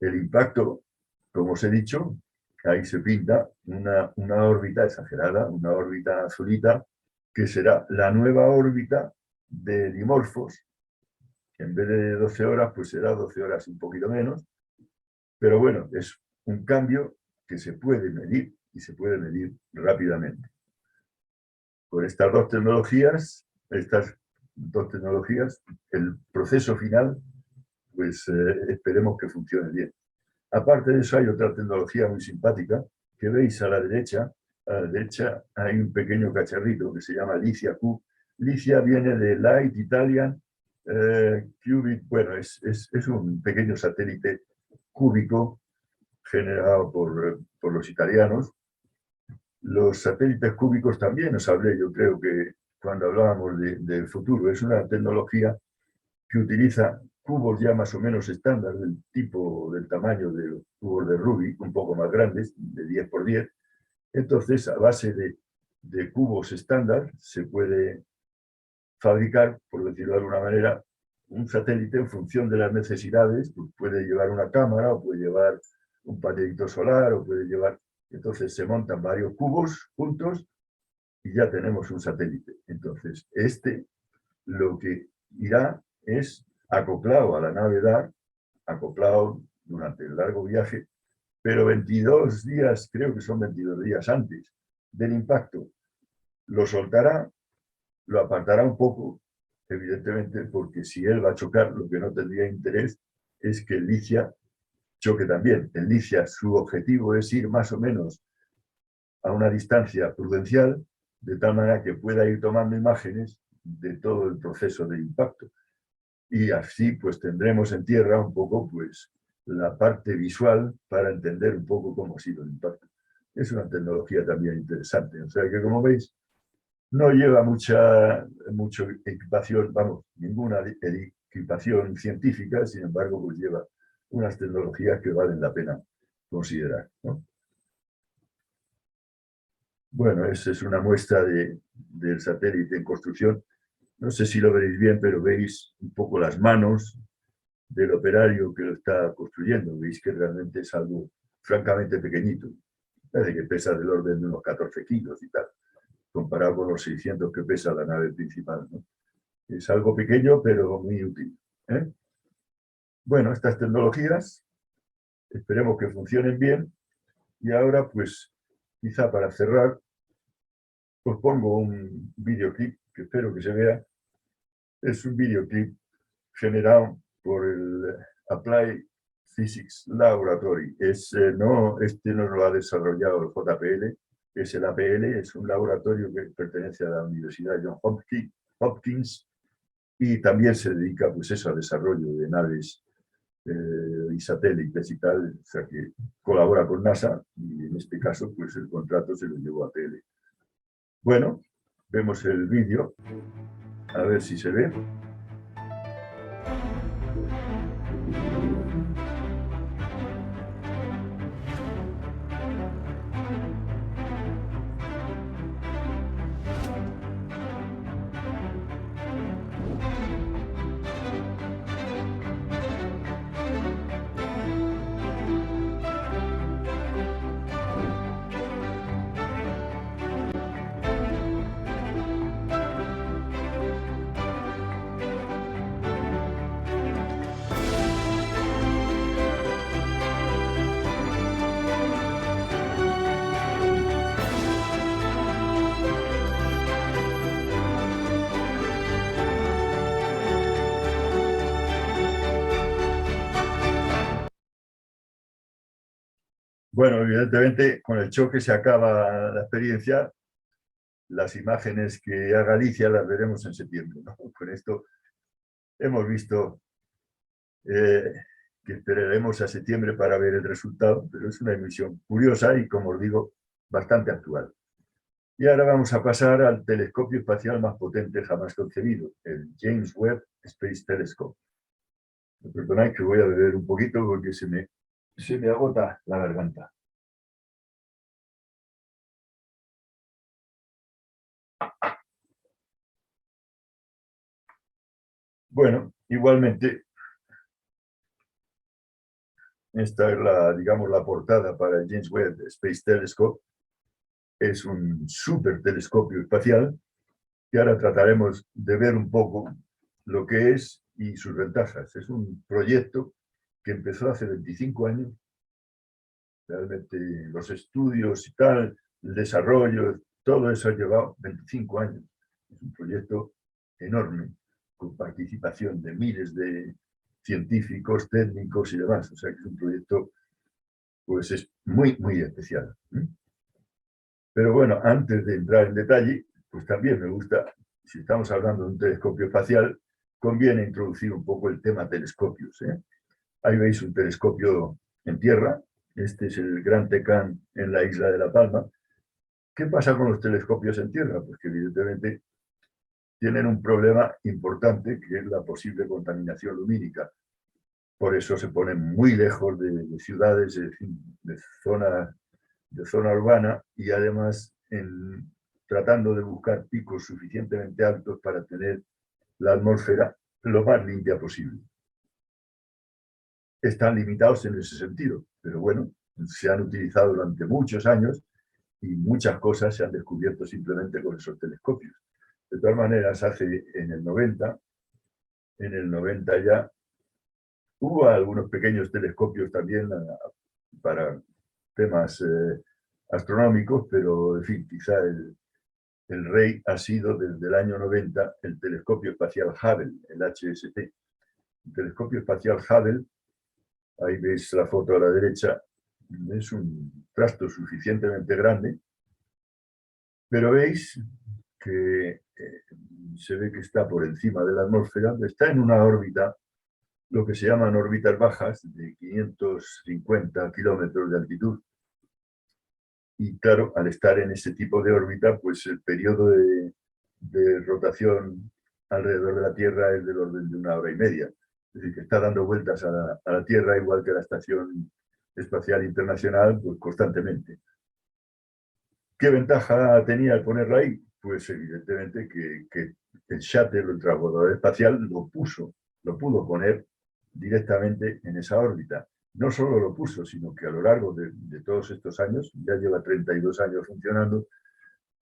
El impacto, como os he dicho, ahí se pinta una órbita exagerada, una órbita azulita, que será la nueva órbita de Dimorphos, que en vez de 12 horas, pues será 12 horas y un poquito menos. Pero bueno, es un cambio que se puede medir y se puede medir rápidamente. Con estas dos tecnologías, el proceso final, pues esperemos que funcione bien. Aparte de eso, hay otra tecnología muy simpática que veis a la derecha. A la derecha hay un pequeño cacharrito que se llama Licia Q. Licia viene de Light Italian Qubit. Bueno, es un pequeño satélite cúbico generado por los italianos. Los satélites cúbicos también os hablé, yo creo que cuando hablábamos del futuro. Es una tecnología que utiliza cubos ya más o menos estándar del tamaño de los cubos de Rubik, un poco más grandes, de 10 por 10. Entonces, a base de cubos estándar, se puede fabricar, por decirlo de alguna manera, un satélite en función de las necesidades. Pues puede llevar una cámara, o puede llevar un panelito solar, o puede llevar... Entonces se montan varios cubos juntos y ya tenemos un satélite. Entonces, lo que irá es acoplado a la nave DART, acoplado durante el largo viaje, pero 22 días, creo que son 22 días antes del impacto, lo soltará, lo apartará un poco, evidentemente, porque si él va a chocar, lo que no tendría interés es que el Licia choque también. El Licia, su objetivo es ir más o menos a una distancia prudencial, de tal manera que pueda ir tomando imágenes de todo el proceso de impacto. Y así pues tendremos en tierra un poco pues la parte visual para entender un poco cómo ha sido el impacto. Es una tecnología también interesante. O sea que, como veis, no lleva mucha equipación, vamos, ninguna equipación científica. Sin embargo, pues lleva unas tecnologías que valen la pena considerar, ¿no? Bueno, esa es una muestra del satélite en construcción. No sé si lo veréis bien, pero veis un poco las manos del operario que lo está construyendo. Veis que realmente es algo francamente pequeñito. Parece que pesa del orden de unos 14 kilos y tal, comparado con los 600 que pesa la nave principal, ¿no? Es algo pequeño, pero muy útil, ¿eh? Bueno, estas tecnologías esperemos que funcionen bien. Y ahora, pues, quizá para cerrar, os pongo un videoclip que espero que se vea. Es un videoclip generado por el Applied Physics Laboratory. Este no lo ha desarrollado el JPL, es el APL, es un laboratorio que pertenece a la Universidad Johns Hopkins, y también se dedica pues eso, al desarrollo de naves y satélites y tal. O sea que colabora con NASA, y en este caso pues el contrato se lo llevó a APL. Bueno, vemos el vídeo, a ver si se ve. Bueno, evidentemente con el choque se acaba la experiencia. Las imágenes que haga Alicia las veremos en septiembre, ¿no? Con esto hemos visto que esperaremos a septiembre para ver el resultado, pero es una emisión curiosa y, como os digo, bastante actual. Y ahora vamos a pasar al telescopio espacial más potente jamás concebido, el James Webb Space Telescope. Perdonad que voy a beber un poquito porque se me agota la garganta. Bueno, igualmente, Esta es la, digamos, la portada para el James Webb Space Telescope. Es un súper telescopio espacial que ahora trataremos de ver un poco lo que es y sus ventajas. Es un proyecto que empezó hace 25 años. Realmente los estudios y tal, el desarrollo, todo eso ha llevado 25 años. Es un proyecto enorme, con participación de miles de científicos, técnicos y demás. O sea que es un proyecto, pues es muy, muy especial. Pero bueno, antes de entrar en detalle, pues también me gusta, si estamos hablando de un telescopio espacial, conviene introducir un poco el tema telescopios. Ahí veis un telescopio en tierra. Este es el Gran Tecán en la isla de La Palma. ¿Qué pasa con los telescopios en tierra? Pues que evidentemente tienen un problema importante, que es la posible contaminación lumínica. Por eso se ponen muy lejos de ciudades, de zona urbana, y además tratando de buscar picos suficientemente altos para tener la atmósfera lo más limpia posible. Están limitados en ese sentido, pero bueno, se han utilizado durante muchos años y muchas cosas se han descubierto simplemente con esos telescopios. De todas maneras, en el 90 ya hubo algunos pequeños telescopios también para temas astronómicos, pero en fin, quizá el rey ha sido desde el año 90 el telescopio espacial Hubble, el HST. El telescopio espacial Hubble, ahí veis la foto a la derecha, es un trasto suficientemente grande, pero veis que se ve que está por encima de la atmósfera, está en una órbita, lo que se llaman órbitas bajas, de 550 kilómetros de altitud. Y claro, al estar en ese tipo de órbita, pues el periodo de rotación alrededor de la Tierra es del orden de 1 hora y media. Es decir, que está dando vueltas a la Tierra, igual que la Estación Espacial Internacional, pues constantemente. ¿Qué ventaja tenía el ponerla ahí? Pues evidentemente que el shuttle, el transbordador espacial, lo pudo poner directamente en esa órbita. No solo lo puso, sino que a lo largo de todos estos años, ya lleva 32 años funcionando,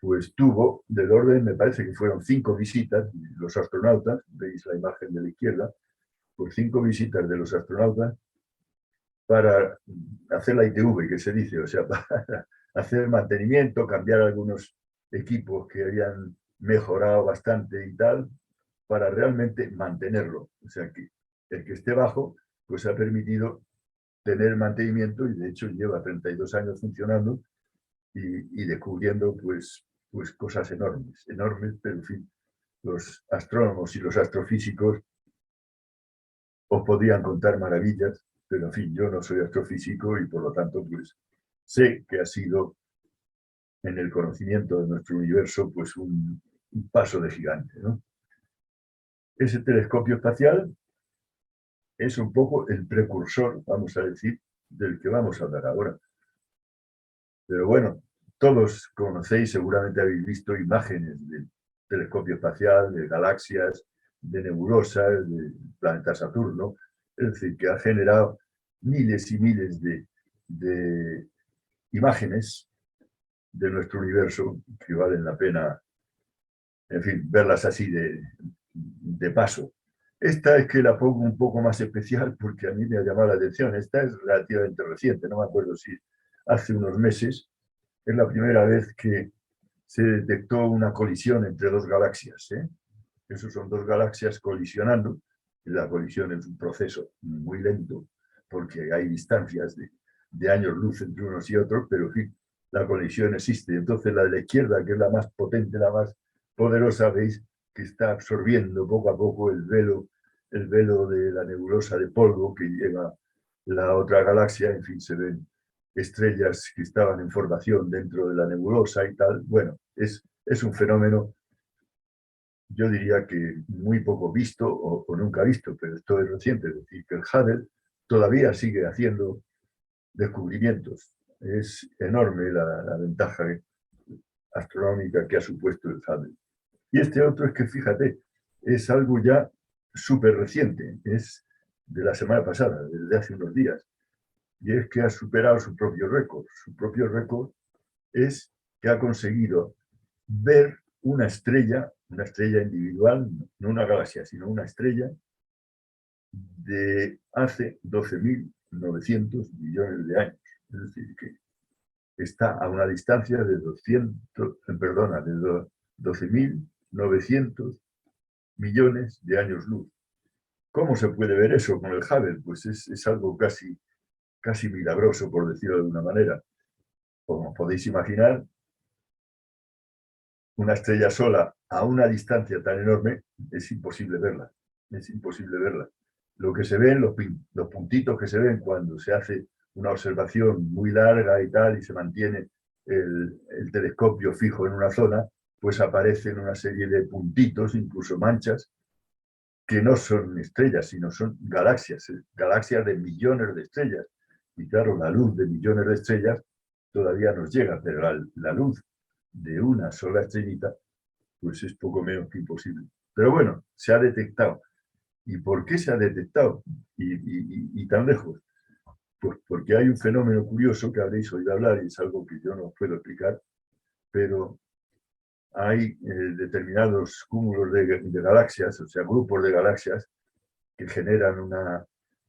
pues tuvo del orden, me parece que fueron 5 visitas, los astronautas, veis la imagen de la izquierda, pues 5 visitas de los astronautas para hacer la ITV, que se dice, o sea, para hacer mantenimiento, cambiar algunos equipos que habían mejorado bastante y tal, para realmente mantenerlo. O sea, que el que esté bajo, pues ha permitido tener mantenimiento y de hecho lleva 32 años funcionando y descubriendo pues cosas enormes, pero en fin, los astrónomos y los astrofísicos os podrían contar maravillas, pero en fin, yo no soy astrofísico y por lo tanto pues sé que ha sido en el conocimiento de nuestro universo pues un paso de gigante, ¿no? Ese telescopio espacial es un poco el precursor, vamos a decir, del que vamos a hablar ahora. Pero bueno, todos conocéis, seguramente habéis visto imágenes del telescopio espacial, de galaxias, de nebulosas, del planeta Saturno, es decir, que ha generado miles y miles de imágenes de nuestro universo que valen la pena, en fin, verlas así de paso. Esta es que la pongo un poco más especial porque a mí me ha llamado la atención. Esta es relativamente reciente, no me acuerdo si hace unos meses. Es la primera vez que se detectó una colisión entre dos galaxias. Esos son dos galaxias colisionando. La colisión es un proceso muy lento porque hay distancias de años luz entre unos y otros, pero en fin, la colisión existe. Entonces la de la izquierda, que es la más potente, la más poderosa, veis que está absorbiendo poco a poco el velo de la nebulosa de polvo que lleva la otra galaxia. En fin, se ven estrellas que estaban en formación dentro de la nebulosa y tal. Bueno, es un fenómeno, yo diría que muy poco visto o nunca visto, pero esto es reciente. Es decir, que el Hubble todavía sigue haciendo descubrimientos. Es enorme la ventaja astronómica que ha supuesto el Hubble. Y este otro es que, fíjate, es algo ya súper reciente, es de la semana pasada, desde hace unos días. y es que ha superado su propio récord. Su propio récord es que ha conseguido ver una estrella individual, no una galaxia, sino una estrella de hace 12.900 millones de años. Es decir, que está a una distancia de 12.900 millones de años luz. ¿Cómo se puede ver eso con el Hubble? Pues es algo casi milagroso, por decirlo de alguna manera. Como podéis imaginar, una estrella sola a una distancia tan enorme es imposible verla. Es imposible verla. Lo que se ven, los puntitos que se ven cuando se hace una observación muy larga y tal, y se mantiene el telescopio fijo en una zona, pues aparecen una serie de puntitos, incluso manchas, que no son estrellas, sino son galaxias, galaxias de millones de estrellas. Y claro, la luz de millones de estrellas todavía nos llega, pero la luz de una sola estrellita, pues es poco menos que imposible. Pero bueno, se ha detectado. ¿Y por qué se ha detectado? Y tan lejos. Pues porque hay un fenómeno curioso que habréis oído hablar, y es algo que yo no puedo explicar, pero hay determinados cúmulos de galaxias, o sea, grupos de galaxias, que generan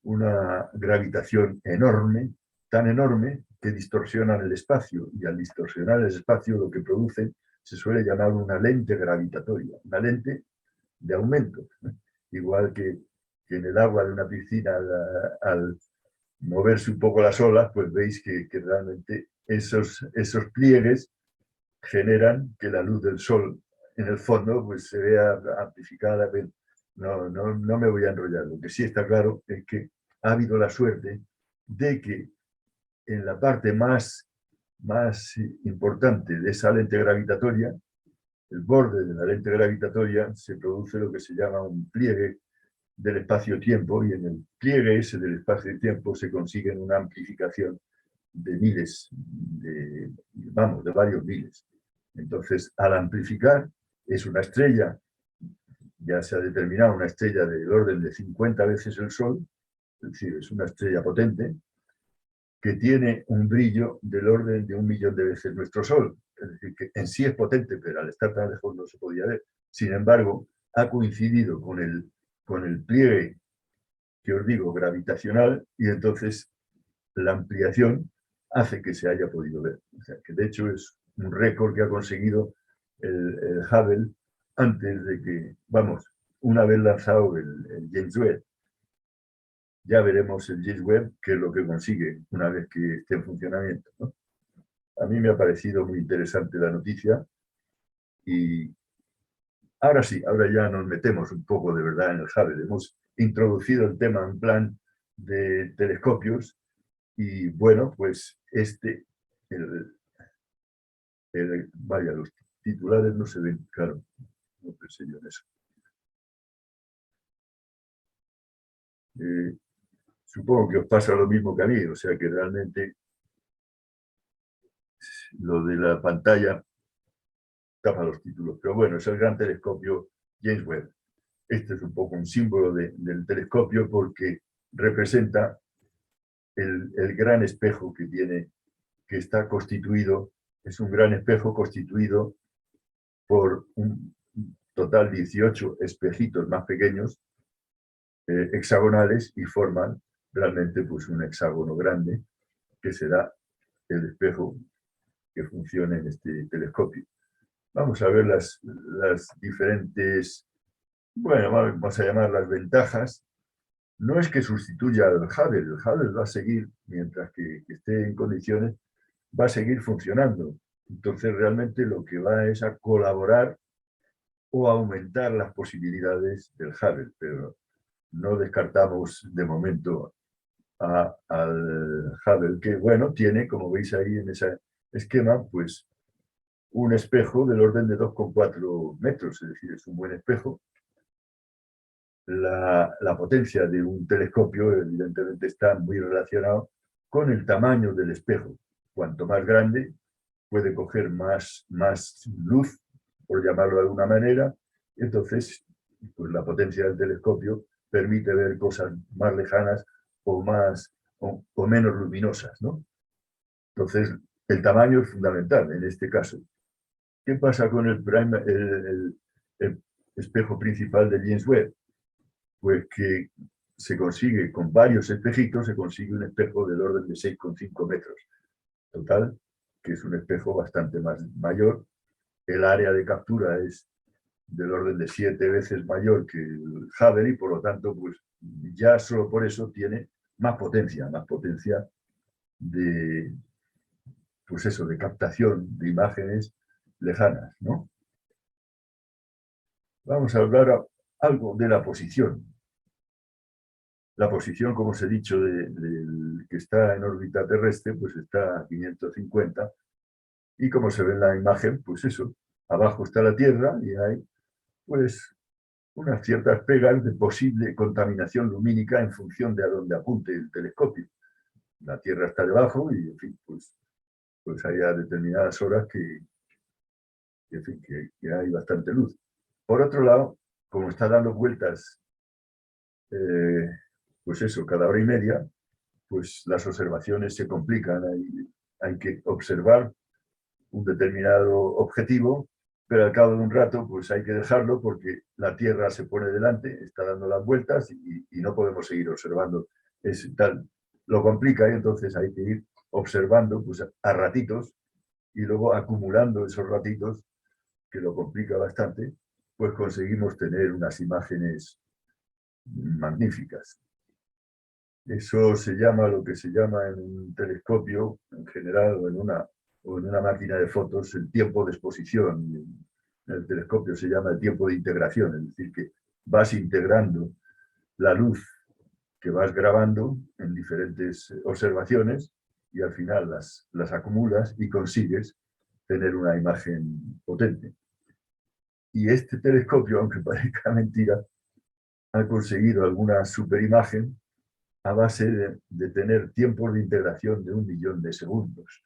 una gravitación enorme, tan enorme que distorsionan el espacio, y al distorsionar el espacio lo que producen se suele llamar una lente gravitatoria, una lente de aumento, igual que en el agua de una piscina al moverse un poco las olas, pues veis que realmente esos pliegues generan que la luz del sol en el fondo pues se vea amplificada. No me voy a enrollar. Lo que sí está claro es que ha habido la suerte de que en la parte más importante de esa lente gravitatoria, el borde de la lente gravitatoria, se produce lo que se llama un pliegue del espacio-tiempo, y en el pliegue ese del espacio-tiempo se consigue una amplificación de miles, de varios miles. Entonces, al amplificar, es una estrella, ya se ha determinado una estrella del orden de 50 veces el Sol, es decir, es una estrella potente, que tiene un brillo del orden de 1.000.000 de veces nuestro Sol. Es decir, que en sí es potente, pero al estar tan lejos no se podía ver. Sin embargo, ha coincidido con el pliegue, que os digo, gravitacional, y entonces la ampliación hace que se haya podido ver. O sea, que de hecho es un récord que ha conseguido el Hubble antes de que, una vez lanzado el James Webb. Ya veremos el James Webb qué es lo que consigue una vez que esté en funcionamiento, ¿no? A mí me ha parecido muy interesante la noticia, y ahora sí, ahora ya nos metemos un poco de verdad en el Hubble. Hemos introducido el tema en plan de telescopios, y bueno, pues vaya, los titulares no se ven, claro, no pensé yo en eso. Supongo que os pasa lo mismo que a mí, o sea que realmente lo de la pantalla tapa los títulos. Pero bueno, es el gran telescopio James Webb. Este es un poco un símbolo del telescopio, porque representa el gran espejo que tiene, que está constituido, es un gran espejo constituido por un total 18 espejitos más pequeños, hexagonales, y forman realmente pues un hexágono grande, que será el espejo que funciona en este telescopio. Vamos a ver las diferentes, bueno, vamos a llamar las ventajas. No es que sustituya al Hubble, el Hubble va a seguir, mientras que esté en condiciones, va a seguir funcionando. Entonces realmente lo que va es a colaborar o a aumentar las posibilidades del Hubble, pero no descartamos de momento al Hubble, que bueno, tiene, como veis ahí en ese esquema, pues un espejo del orden de 2,4 metros, es decir, es un buen espejo. La potencia de un telescopio evidentemente está muy relacionado con el tamaño del espejo. Cuanto más grande, puede coger más luz, por llamarlo de alguna manera. Entonces, pues la potencia del telescopio permite ver cosas más lejanas o más o menos luminosas, ¿no? Entonces, el tamaño es fundamental en este caso. ¿Qué pasa con el espejo principal de James Webb? Pues que se consigue, con varios espejitos, se consigue un espejo del orden de 6,5 metros. Total, que es un espejo bastante más mayor. El área de captura es del orden de 7 veces mayor que el Hubble y por lo tanto, pues ya solo por eso tiene más potencia de, pues eso, de captación de imágenes lejanas, ¿no? Vamos a hablar algo de la posición. La posición, como os he dicho, del que está en órbita terrestre, pues está a 550. Y como se ve en la imagen, pues eso, abajo está la Tierra y hay, pues, unas ciertas pegas de posible contaminación lumínica en función de a dónde apunte el telescopio. La Tierra está debajo y, en fin, pues hay a determinadas horas en fin, que hay bastante luz. Por otro lado, como está dando vueltas, pues eso, cada hora y media, pues las observaciones se complican. Hay que observar un determinado objetivo, pero al cabo de un rato pues hay que dejarlo porque la Tierra se pone delante, está dando las vueltas y no podemos seguir observando. Es tal, lo complica y entonces hay que ir observando pues, a ratitos y luego acumulando esos ratitos, que lo complica bastante, pues conseguimos tener unas imágenes magníficas. Eso se llama, lo que se llama en un telescopio, en general, o en una máquina de fotos, el tiempo de exposición. En el telescopio se llama el tiempo de integración, es decir, que vas integrando la luz que vas grabando en diferentes observaciones y al final las acumulas y consigues tener una imagen potente. Y este telescopio, aunque parezca mentira, ha conseguido alguna superimagen a base de tener tiempos de integración de 1.000.000 de segundos.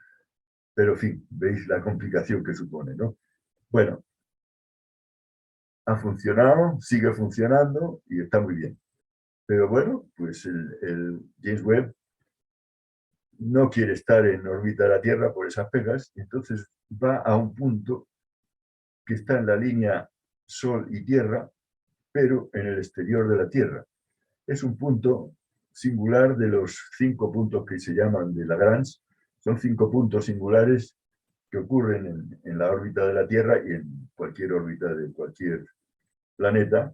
Pero, en fin, veis la complicación que supone, ¿no? Bueno, ha funcionado, sigue funcionando y está muy bien. Pero bueno, pues el James Webb no quiere estar en órbita de la Tierra por esas pegas, y entonces va a un punto que está en la línea Sol y Tierra, pero en el exterior de la Tierra. Es un punto singular de los 5 puntos que se llaman de Lagrange. Son 5 puntos singulares que ocurren en la órbita de la Tierra y en cualquier órbita de cualquier planeta.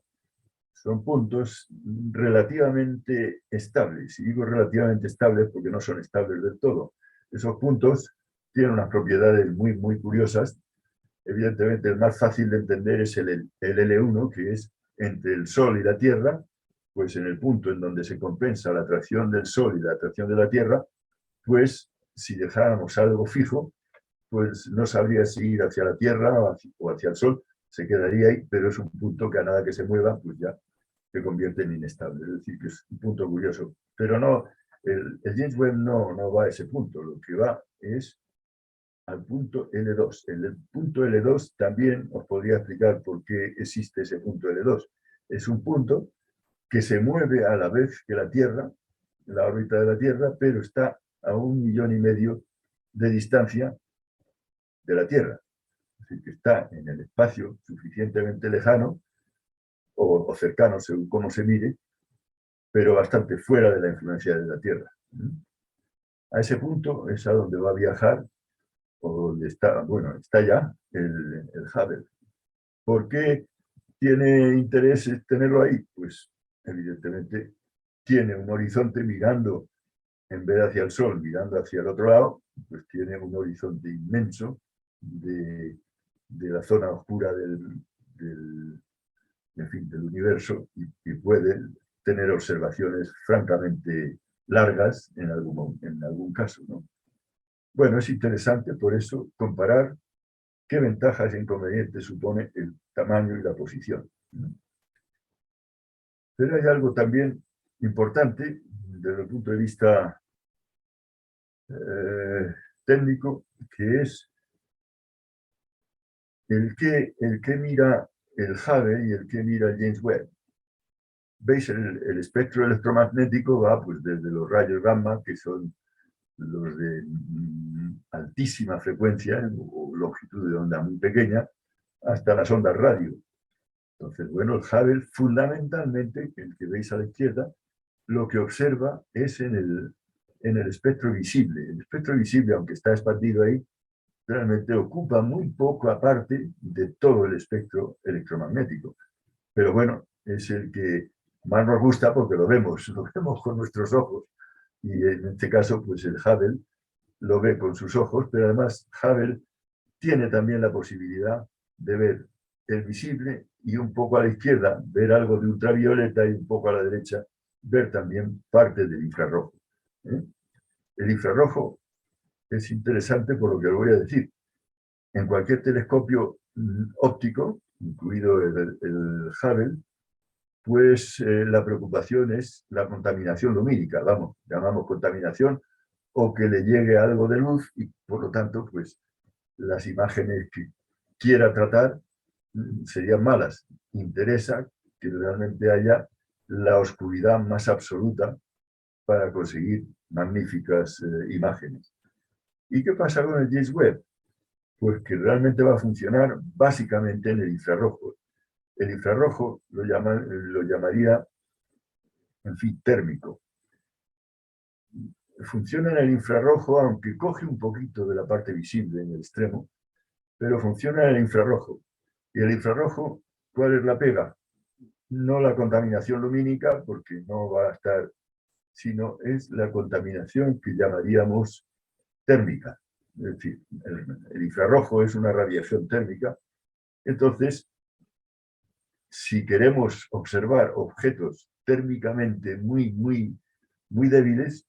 Son puntos relativamente estables. Y digo relativamente estables porque no son estables del todo. Esos puntos tienen unas propiedades muy, muy curiosas. Evidentemente, el más fácil de entender es el L1, que es entre el Sol y la Tierra, pues en el punto en donde se compensa la atracción del Sol y la atracción de la Tierra, pues si dejáramos algo fijo, pues no sabría si ir hacia la Tierra o hacia el Sol, se quedaría ahí, pero es un punto que a nada que se mueva, pues ya se convierte en inestable. Es decir, que es un punto curioso. Pero no, el James Webb no va a ese punto, lo que va es al punto L2. En el punto L2 también os podría explicar por qué existe ese punto L2. Es un punto que se mueve a la vez que la Tierra, la órbita de la Tierra, pero está a 1,5 millones de distancia de la Tierra. Es decir, que está en el espacio suficientemente lejano o cercano, según cómo se mire, pero bastante fuera de la influencia de la Tierra. A ese punto es a donde va a viajar, o donde está, bueno, está ya el Hubble. ¿Por qué tiene interés tenerlo ahí? Pues evidentemente tiene un horizonte mirando, en vez de hacia el Sol, mirando hacia el otro lado, pues tiene un horizonte inmenso de la zona oscura en fin, del universo y puede tener observaciones francamente largas en algún caso, ¿no? Bueno, es interesante por eso comparar qué ventajas e inconvenientes supone el tamaño y la posición. Pero hay algo también importante desde el punto de vista técnico, que es el que mira el Hubble y el que mira el James Webb. veis el espectro electromagnético va pues desde los rayos gamma, que son los de altísima frecuencia o longitud de onda muy pequeña, hasta las ondas radio. Entonces, bueno, el Hubble fundamentalmente, el que veis a la izquierda, lo que observa es en el espectro visible. El espectro visible, aunque está expandido ahí, realmente ocupa muy poco aparte de todo el espectro electromagnético. Pero bueno, es el que más nos gusta porque lo vemos con nuestros ojos. Y en este caso, pues el Hubble lo ve con sus ojos, pero además Hubble tiene también la posibilidad de ver el visible y un poco a la izquierda ver algo de ultravioleta y un poco a la derecha ver también parte del infrarrojo. El infrarrojo es interesante por lo que os voy a decir. En cualquier telescopio óptico, incluido el Hubble, pues la preocupación es la contaminación lumínica, vamos, llamamos contaminación, o que le llegue algo de luz y por lo tanto, pues las imágenes que quiera tratar serían malas. Interesa que realmente haya la oscuridad más absoluta para conseguir magníficas imágenes. ¿Y qué pasa con el James Webb? Pues que realmente va a funcionar básicamente en el infrarrojo. El infrarrojo lo llamaría, en fin, térmico. Funciona en el infrarrojo, aunque coge un poquito de la parte visible en el extremo, pero funciona en el infrarrojo. Y el infrarrojo, ¿cuál es la pega? No la contaminación lumínica, porque no va a estar, sino es la contaminación que llamaríamos térmica. Es decir, el infrarrojo es una radiación térmica. Entonces, si queremos observar objetos térmicamente muy débiles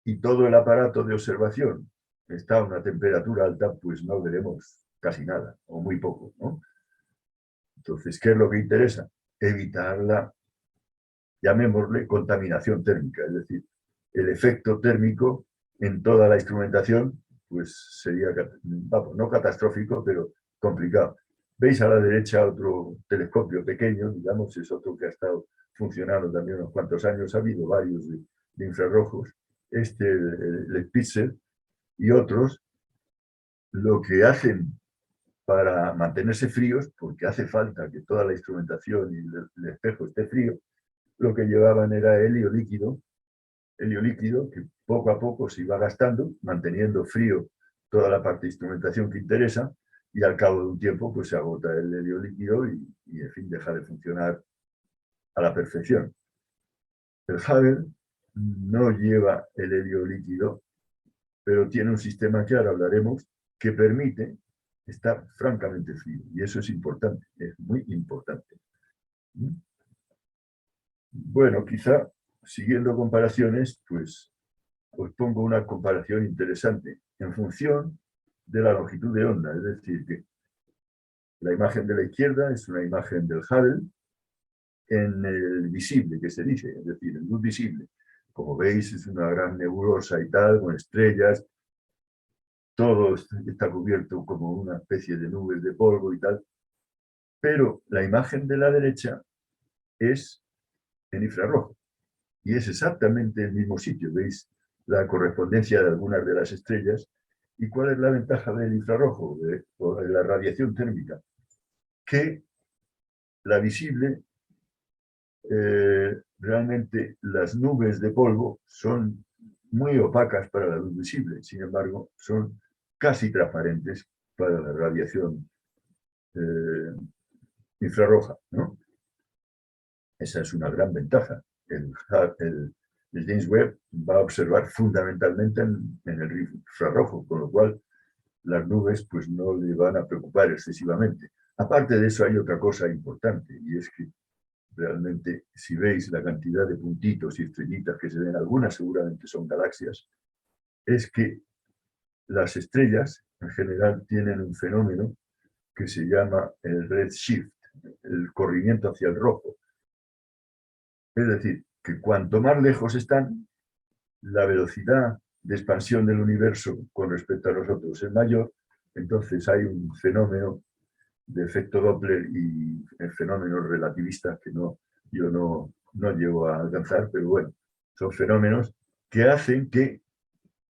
y todo el aparato de observación está a una temperatura alta, pues no veremos casi nada o muy poco, ¿no? Entonces, ¿qué es lo que interesa? Evitar la, llamémosle, contaminación térmica, es decir, el efecto térmico en toda la instrumentación, pues sería, vamos, no catastrófico, pero complicado. Veis a la derecha otro telescopio pequeño, digamos, es otro que ha estado funcionando también unos cuantos años, ha habido varios de infrarrojos, el Spitzer y otros, lo que hacen para mantenerse fríos, porque hace falta que toda la instrumentación y el espejo esté frío, lo que llevaban era helio líquido que poco a poco se iba gastando, manteniendo frío toda la parte de instrumentación que interesa, y al cabo de un tiempo pues se agota el helio líquido y en fin, deja de funcionar a la perfección. El Hubble no lleva el helio líquido, pero tiene un sistema que ahora hablaremos que permite estar francamente frío, y eso es importante, es muy importante. Bueno, quizá siguiendo comparaciones, pues os pongo una comparación interesante en función de la longitud de onda, es decir, que la imagen de la izquierda es una imagen del Hubble en el visible, que se dice, es decir, en luz visible. Como veis, es una gran nebulosa y tal, con estrellas, todo está cubierto como una especie de nubes de polvo y tal, pero la imagen de la derecha es en infrarrojo y es exactamente el mismo sitio, veis la correspondencia de algunas de las estrellas. ¿Y cuál es la ventaja del infrarrojo, de la radiación térmica? Que la visible, realmente las nubes de polvo son muy opacas para la luz visible, sin embargo, son casi transparentes para la radiación infrarroja, ¿no? Esa es una gran ventaja. El James Webb va a observar fundamentalmente en el infrarrojo, con lo cual las nubes pues no le van a preocupar excesivamente. Aparte de eso hay otra cosa importante, y es que realmente si veis la cantidad de puntitos y estrellitas que se ven, algunas seguramente son galaxias, es que las estrellas en general tienen un fenómeno que se llama el redshift, el corrimiento hacia el rojo. Es decir, que cuanto más lejos están, la velocidad de expansión del universo con respecto a nosotros es mayor, entonces hay un fenómeno de efecto Doppler y fenómenos relativistas que no yo no llego a alcanzar, pero bueno, son fenómenos que hacen que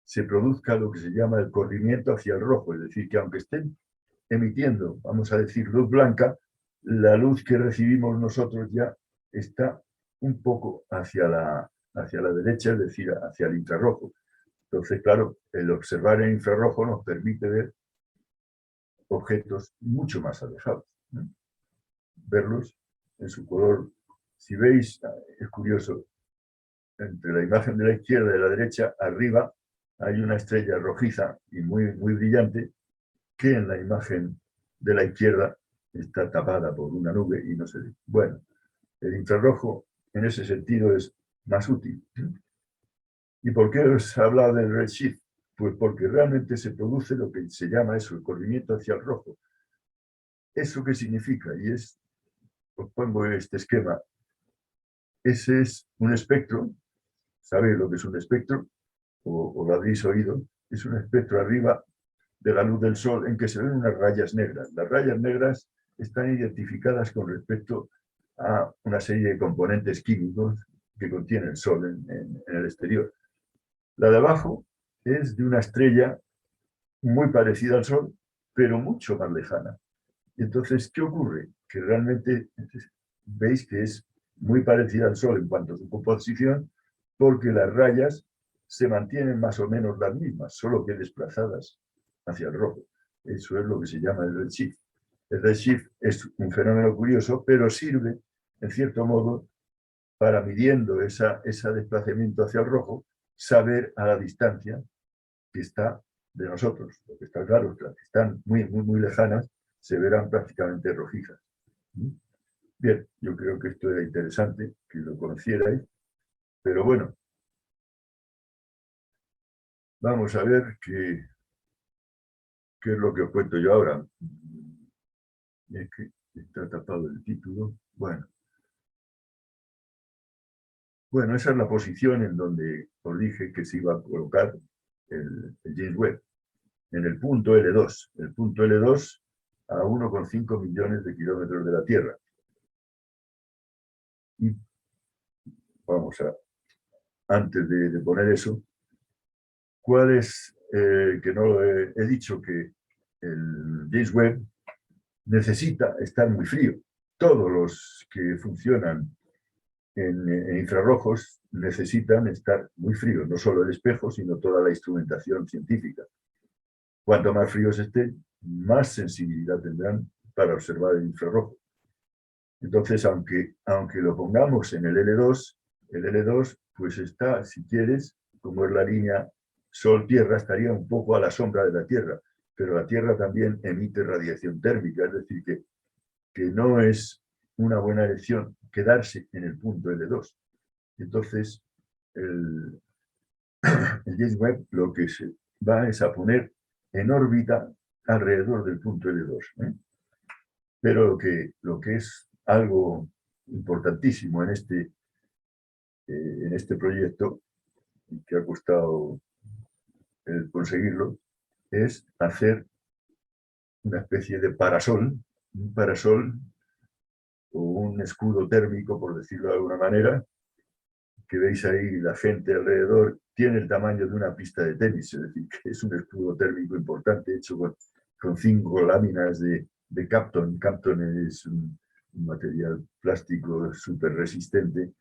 se produzca lo que se llama el corrimiento hacia el rojo, es decir, que aunque estén emitiendo, vamos a decir, luz blanca, la luz que recibimos nosotros ya está un poco hacia la derecha, es decir, hacia el infrarrojo. Entonces, claro, el observar el infrarrojo nos permite ver objetos mucho más alejados, ¿no? Verlos en su color. Si veis, es curioso, entre la imagen de la izquierda y la derecha, arriba hay una estrella rojiza y muy brillante, que en la imagen de la izquierda está tapada por una nube y no se ve. Bueno, el infrarrojo en ese sentido es más útil. ¿Y por qué os he hablado del redshift? Pues porque realmente se produce lo que se llama eso, el corrimiento hacia el rojo. ¿Eso qué significa? Y os pongo este esquema. Ese es un espectro. ¿Sabéis lo que es un espectro? O lo habréis oído. Es un espectro arriba de la luz del sol en que se ven unas rayas negras. Las rayas negras están identificadas con respecto a una serie de componentes químicos que contiene el sol en el exterior. La de abajo es de una estrella muy parecida al sol, pero mucho más lejana. Y entonces, ¿qué ocurre? Que realmente veis que es muy parecida al sol en cuanto a su composición, porque las rayas se mantienen más o menos las mismas, solo que desplazadas hacia el rojo. Eso es lo que se llama el redshift. El redshift es un fenómeno curioso, pero sirve, en cierto modo, para midiendo ese desplazamiento hacia el rojo, saber a la distancia que está de nosotros. Lo que está claro es que las que están muy lejanas se verán prácticamente rojizas. Bien, yo creo que esto era interesante, que lo conocierais, pero bueno, vamos a ver qué es lo que os cuento yo ahora. Y es que está tapado el título. Bueno, esa es la posición en donde os dije que se iba a colocar el James Webb, en el punto L2. El punto L2 a 1,5 millones de kilómetros de la Tierra. Y vamos a, antes de poner eso, ¿cuál es, que no lo he dicho, que el James Webb necesita estar muy frío? Todos los que funcionan en infrarrojos necesitan estar muy fríos, no solo el espejo, sino toda la instrumentación científica. Cuanto más fríos estén, más sensibilidad tendrán para observar el infrarrojo. Entonces, aunque lo pongamos en el L2 pues está, si quieres, como es la línea Sol-Tierra, estaría un poco a la sombra de la Tierra, pero la Tierra también emite radiación térmica, es decir, que no es una buena elección quedarse en el punto L2. Entonces, el James Webb lo que se va es a poner en órbita alrededor del punto L2. Pero lo que es algo importantísimo en este proyecto, y que ha costado conseguirlo, es hacer una especie de parasol, un parasol o un escudo térmico, por decirlo de alguna manera, que veis ahí la gente alrededor, tiene el tamaño de una pista de tenis, es decir, que es un escudo térmico importante hecho con 5 láminas de Kapton. Kapton es un material plástico súper resistente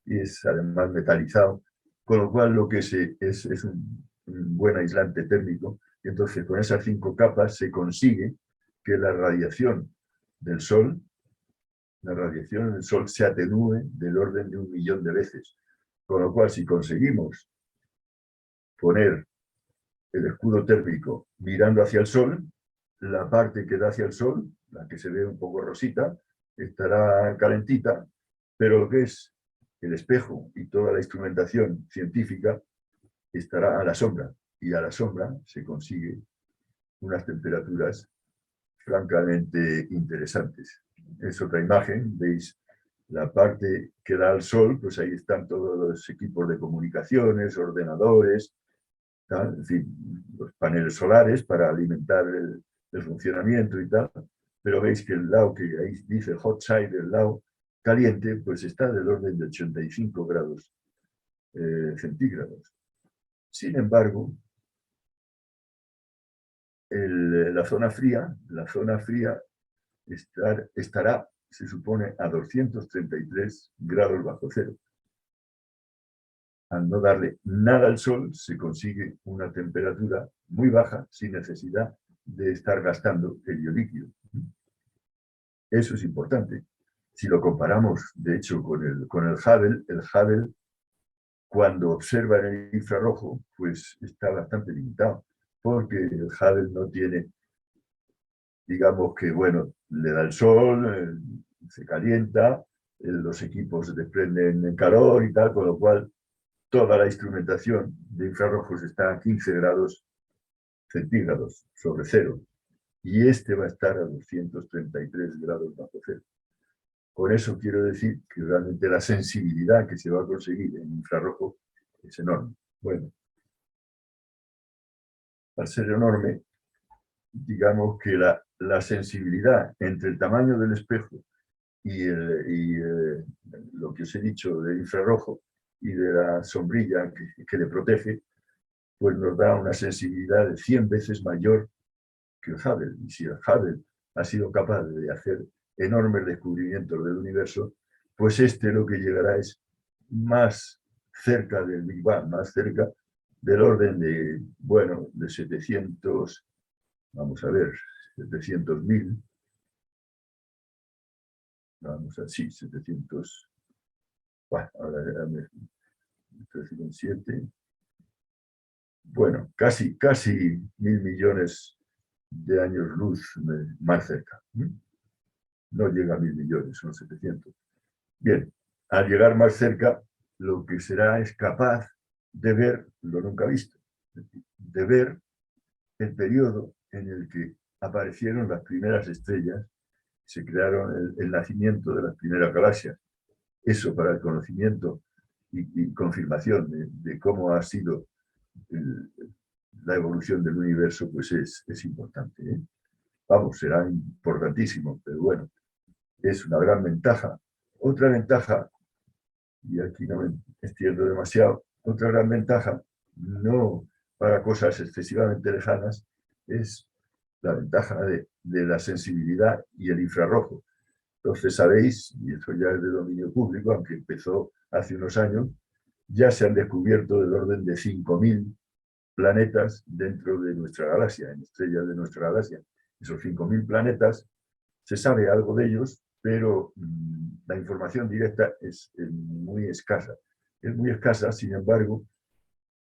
y es además metalizado, con lo cual lo que es un buen aislante térmico. Y entonces con esas 5 capas se consigue que la radiación del Sol se atenúe del orden de 1 millón de veces. Con lo cual, si conseguimos poner el escudo térmico mirando hacia el Sol, la parte que da hacia el Sol, la que se ve un poco rosita, estará calentita, pero lo que es el espejo y toda la instrumentación científica estará a la sombra, y a la sombra se consigue unas temperaturas francamente interesantes. Es otra imagen, veis la parte que da al sol, pues ahí están todos los equipos de comunicaciones, ordenadores, tal, en fin, los paneles solares para alimentar el funcionamiento y tal, pero veis que el lado que ahí dice hot side, el lado caliente, pues está del orden de 85 grados centígrados. Sin embargo, la zona fría estará, se supone, a 233 grados bajo cero. Al no darle nada al sol, se consigue una temperatura muy baja sin necesidad de estar gastando helio líquido. Eso es importante. Si lo comparamos, de hecho, con el Hubble, cuando observa en el infrarrojo, pues está bastante limitado, porque el Hubble no tiene, digamos que, bueno, le da el sol, se calienta, los equipos desprenden calor y tal, con lo cual toda la instrumentación de infrarrojos está a 15 grados centígrados sobre cero, y este va a estar a 233 grados bajo cero. Con eso quiero decir que realmente la sensibilidad que se va a conseguir en infrarrojo es enorme. Bueno, al ser enorme, digamos que la sensibilidad entre el tamaño del espejo y lo que os he dicho del infrarrojo y de la sombrilla que le protege, pues nos da una sensibilidad de 100 veces mayor que el Hubble. Y si el Hubble ha sido capaz de hacer enormes descubrimientos del universo, pues lo que llegará es más cerca del Big Bang, más cerca del orden de, bueno, de 700, vamos a ver, 700.000, vamos a ver, sí, 700, bueno, ahora me 7, bueno, casi 1.000 millones de años luz más cerca. No llega a 1.000 millones, son 700. Bien, al llegar más cerca, lo que será es capaz de ver lo nunca visto, de ver el periodo en el que aparecieron las primeras estrellas, se crearon el nacimiento de las primeras galaxias. Eso para el conocimiento y confirmación de cómo ha sido la evolución del universo, pues es importante, ¿eh? Vamos, será importantísimo, pero bueno, es una gran ventaja. Otra ventaja, y aquí no me extiendo demasiado, otra gran ventaja, no para cosas excesivamente lejanas, es la ventaja de la sensibilidad y el infrarrojo. Entonces sabéis, y eso ya es de dominio público, aunque empezó hace unos años, ya se han descubierto del orden de 5.000 planetas dentro de nuestra galaxia, en estrellas de nuestra galaxia. Esos 5.000 planetas, se sabe algo de ellos, pero la información directa es muy escasa. Es muy escasa, sin embargo,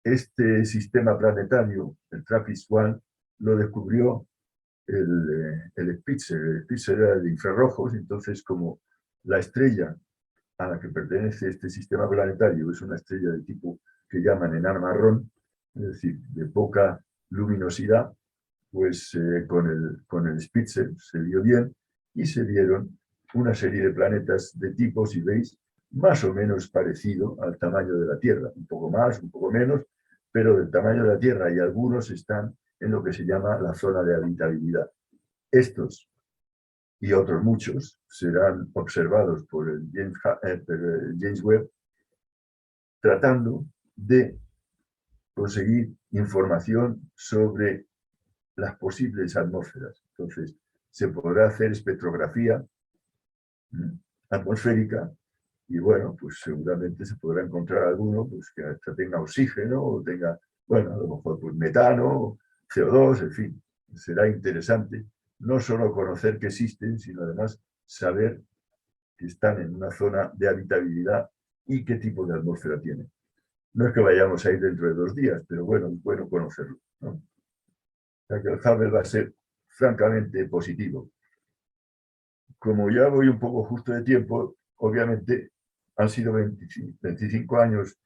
este sistema planetario, el TRAPPIST-1, lo descubrió el Spitzer. El Spitzer era de infrarrojos, entonces como la estrella a la que pertenece este sistema planetario es una estrella de tipo que llaman enar marrón, es decir, de poca luminosidad, pues con el Spitzer se vio bien y se vieron una serie de planetas de tipo, si veis, más o menos parecido al tamaño de la Tierra, un poco más, un poco menos, pero del tamaño de la Tierra, y algunos están en lo que se llama la zona de habitabilidad. Estos y otros muchos serán observados por el James Webb, tratando de conseguir información sobre las posibles atmósferas. Entonces, se podrá hacer espectrografía atmosférica y, bueno, pues seguramente se podrá encontrar alguno pues, que hasta tenga oxígeno o tenga, bueno, a lo mejor pues, metano, CO2, en fin. Será interesante no solo conocer que existen, sino además saber que están en una zona de habitabilidad y qué tipo de atmósfera tienen. No es que vayamos a ir dentro de 2 días, pero bueno, es bueno conocerlo, ¿no? O sea que el Hubble va a ser francamente positivo. Como ya voy un poco justo de tiempo, obviamente han sido 25 años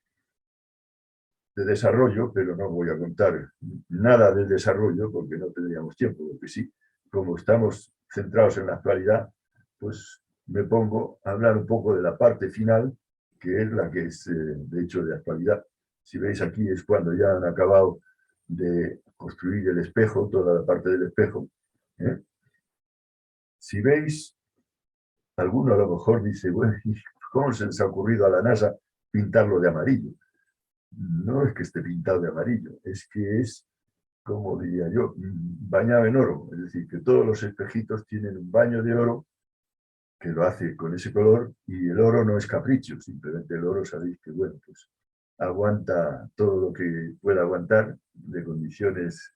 de desarrollo, pero no voy a contar nada del desarrollo porque no tendríamos tiempo, porque sí, como estamos centrados en la actualidad, pues me pongo a hablar un poco de la parte final, que es la que es, de hecho, de actualidad. Si veis aquí es cuando ya han acabado de construir el espejo, toda la parte del espejo. Si veis alguno a lo mejor dice, bueno, ¿cómo se les ha ocurrido a la NASA pintarlo de amarillo? No es que esté pintado de amarillo, es que es, como diría yo, bañado en oro. Es decir, que todos los espejitos tienen un baño de oro que lo hace con ese color, y el oro no es capricho, simplemente el oro sabéis que, bueno, pues aguanta todo lo que pueda aguantar de condiciones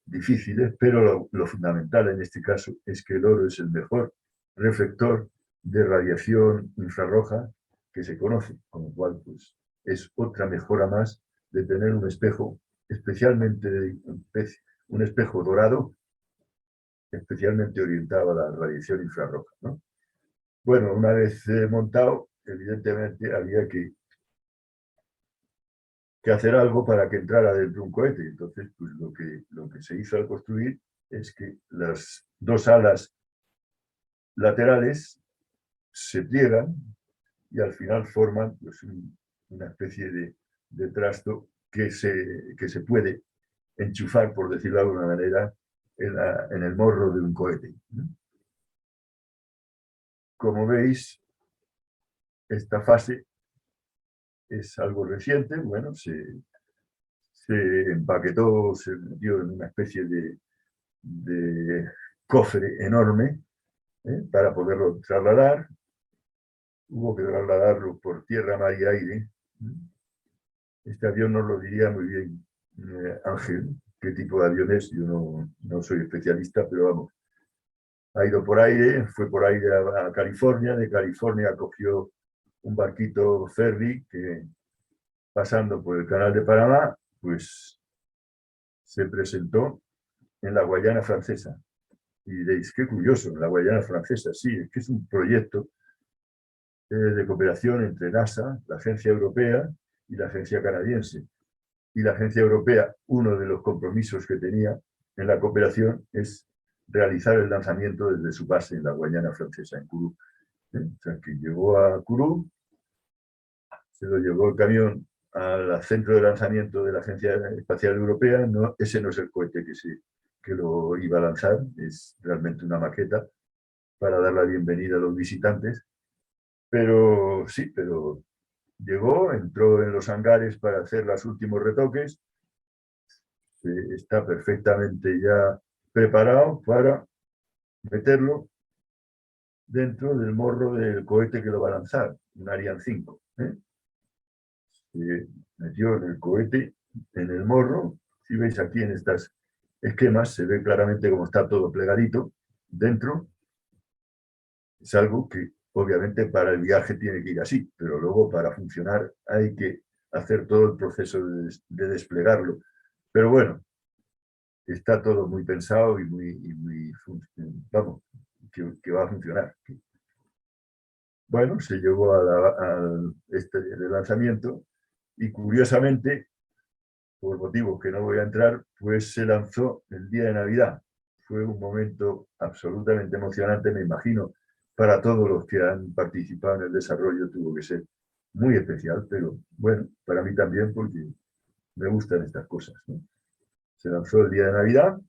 difíciles, pero lo fundamental en este caso es que el oro es el mejor reflector de radiación infrarroja que se conoce, con lo cual pues, es otra mejora más de tener un espejo, especialmente un espejo dorado, especialmente orientado a la radiación infrarroja, ¿no? Bueno, una vez montado, evidentemente había que hacer algo para que entrara dentro de un cohete. Entonces, pues lo que se hizo al construir es que las dos alas laterales se pliegan y al final forman pues, una especie de trasto que se puede enchufar, por decirlo de alguna manera, en el morro de un cohete. Como veis, esta fase es algo reciente. Bueno, se empaquetó, se metió en una especie de cofre enorme para poderlo trasladar. Hubo que trasladarlo por tierra, mar y aire. Este avión nos lo diría muy bien Ángel, qué tipo de avión es. Yo no soy especialista, pero vamos, ha ido por aire, fue por aire a California, de California cogió un barquito ferry que, pasando por el canal de Panamá, pues se presentó en la Guayana Francesa. Y diréis, qué curioso, en la Guayana Francesa. Sí, es que es un proyecto de cooperación entre NASA, la Agencia Europea y la Agencia Canadiense. Y la Agencia Europea, uno de los compromisos que tenía en la cooperación es realizar el lanzamiento desde su base en la Guayana Francesa, en Kourou. O sea, que llegó a Kourou, se lo llevó el camión al centro de lanzamiento de la Agencia Espacial Europea. No, ese no es el cohete que lo iba a lanzar, es realmente una maqueta para dar la bienvenida a los visitantes. Pero sí, pero llegó, entró en los hangares para hacer los últimos retoques, está perfectamente ya preparado para meterlo dentro del morro del cohete que lo va a lanzar, un Ariane 5. Se metió en el cohete, en el morro. Si veis aquí en estos esquemas, se ve claramente cómo está todo plegadito dentro. Es algo que obviamente para el viaje tiene que ir así, pero luego para funcionar hay que hacer todo el proceso de desplegarlo. Pero bueno, está todo muy pensado y muy vamos, que va a funcionar. Bueno, se llegó a este lanzamiento y curiosamente, por motivos que no voy a entrar, pues se lanzó el día de Navidad. Fue un momento absolutamente emocionante, me imagino, para todos los que han participado en el desarrollo. Tuvo que ser muy especial, pero bueno, para mí también, porque me gustan estas cosas, ¿no? Se lanzó el día de Navidad,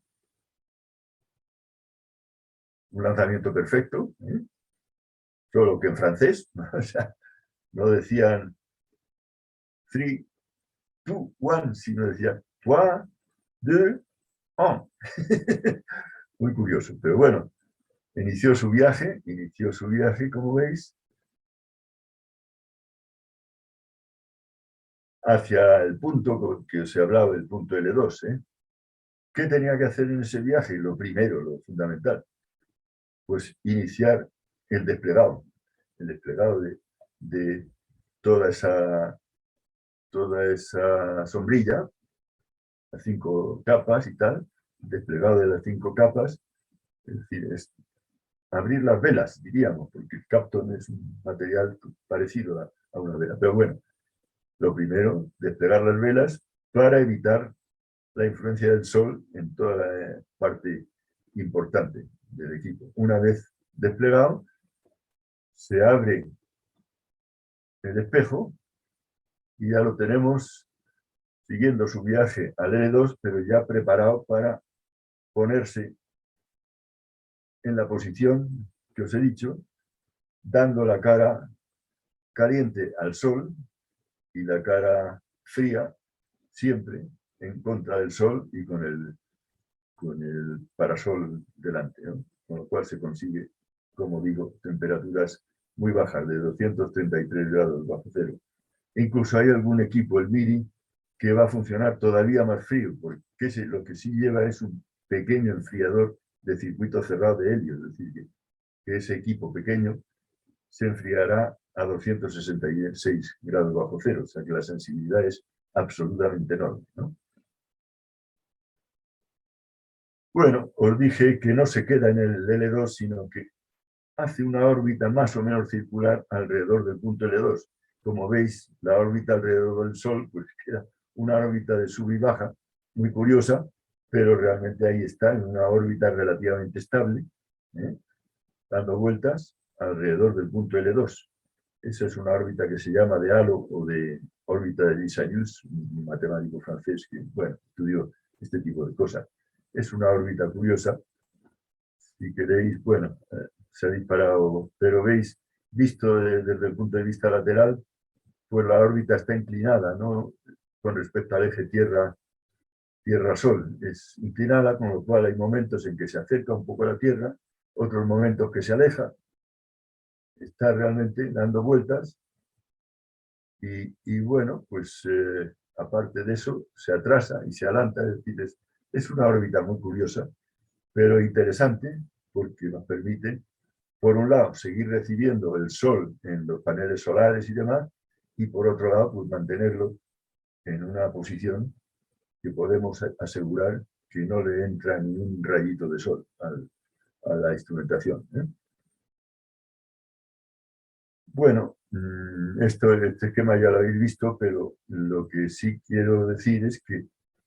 un lanzamiento perfecto, solo que en francés. O sea, no decían 3, 2, 1, sino decían 3, 2, 1. Muy curioso, pero bueno, inició su viaje, como veis, hacia el punto que os he hablado, el punto L2. ¿Qué tenía que hacer en ese viaje? Lo primero, lo fundamental, pues iniciar el desplegado de toda esa sombrilla, las 5 capas y tal, desplegado de las 5 capas, es decir, es abrir las velas, diríamos, porque el Kapton es un material parecido a una vela. Pero bueno, lo primero, desplegar las velas para evitar la influencia del sol en toda la parte importante del equipo. Una vez desplegado, se abre el espejo y ya lo tenemos siguiendo su viaje al L2, pero ya preparado para ponerse en la posición que os he dicho, dando la cara caliente al sol y la cara fría siempre en contra del sol y con el parasol delante, ¿no? Con lo cual se consigue, como digo, temperaturas muy bajas, de 233 grados bajo cero. Incluso hay algún equipo, el MIRI, que va a funcionar todavía más frío, porque lo que sí lleva es un pequeño enfriador de circuito cerrado de helio, es decir, que ese equipo pequeño se enfriará a 266 grados bajo cero, o sea que la sensibilidad es absolutamente enorme, ¿no? Bueno, os dije que no se queda en el L2, sino que hace una órbita más o menos circular alrededor del punto L2. Como veis, la órbita alrededor del Sol pues queda una órbita de sub y baja, muy curiosa, pero realmente ahí está, en una órbita relativamente estable, ¿eh? Dando vueltas alrededor del punto L2. Esa es una órbita que se llama de halo o de órbita de Lissajous, un matemático francés que, bueno, estudió este tipo de cosas. Es una órbita curiosa. Si queréis, bueno, se ha disparado, pero veis, visto desde el punto de vista lateral, pues la órbita está inclinada, ¿no? Con respecto al eje Tierra-Sol. Es inclinada, con lo cual hay momentos en que se acerca un poco a la Tierra, otros momentos que se aleja, está realmente dando vueltas y bueno, pues aparte de eso, se atrasa y se adelanta, es decir, es una órbita muy curiosa, pero interesante porque nos permite, por un lado, seguir recibiendo el sol en los paneles solares y demás, y por otro lado, pues mantenerlo en una posición que podemos asegurar que no le entra ni un rayito de sol a la instrumentación, ¿eh? Bueno, este esquema ya lo habéis visto, pero lo que sí quiero decir es que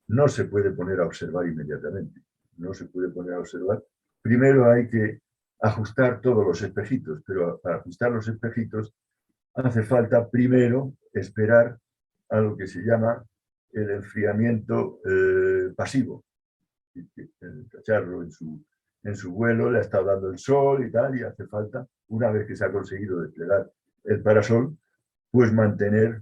no se puede poner a observar inmediatamente. No se puede poner a observar. Primero hay que ajustar todos los espejitos, pero para ajustar los espejitos hace falta primero esperar a lo que se llama el enfriamiento pasivo. El cacharro en su vuelo le ha estado dando el sol y tal, y hace falta, una vez que se ha conseguido desplegar el parasol, pues mantener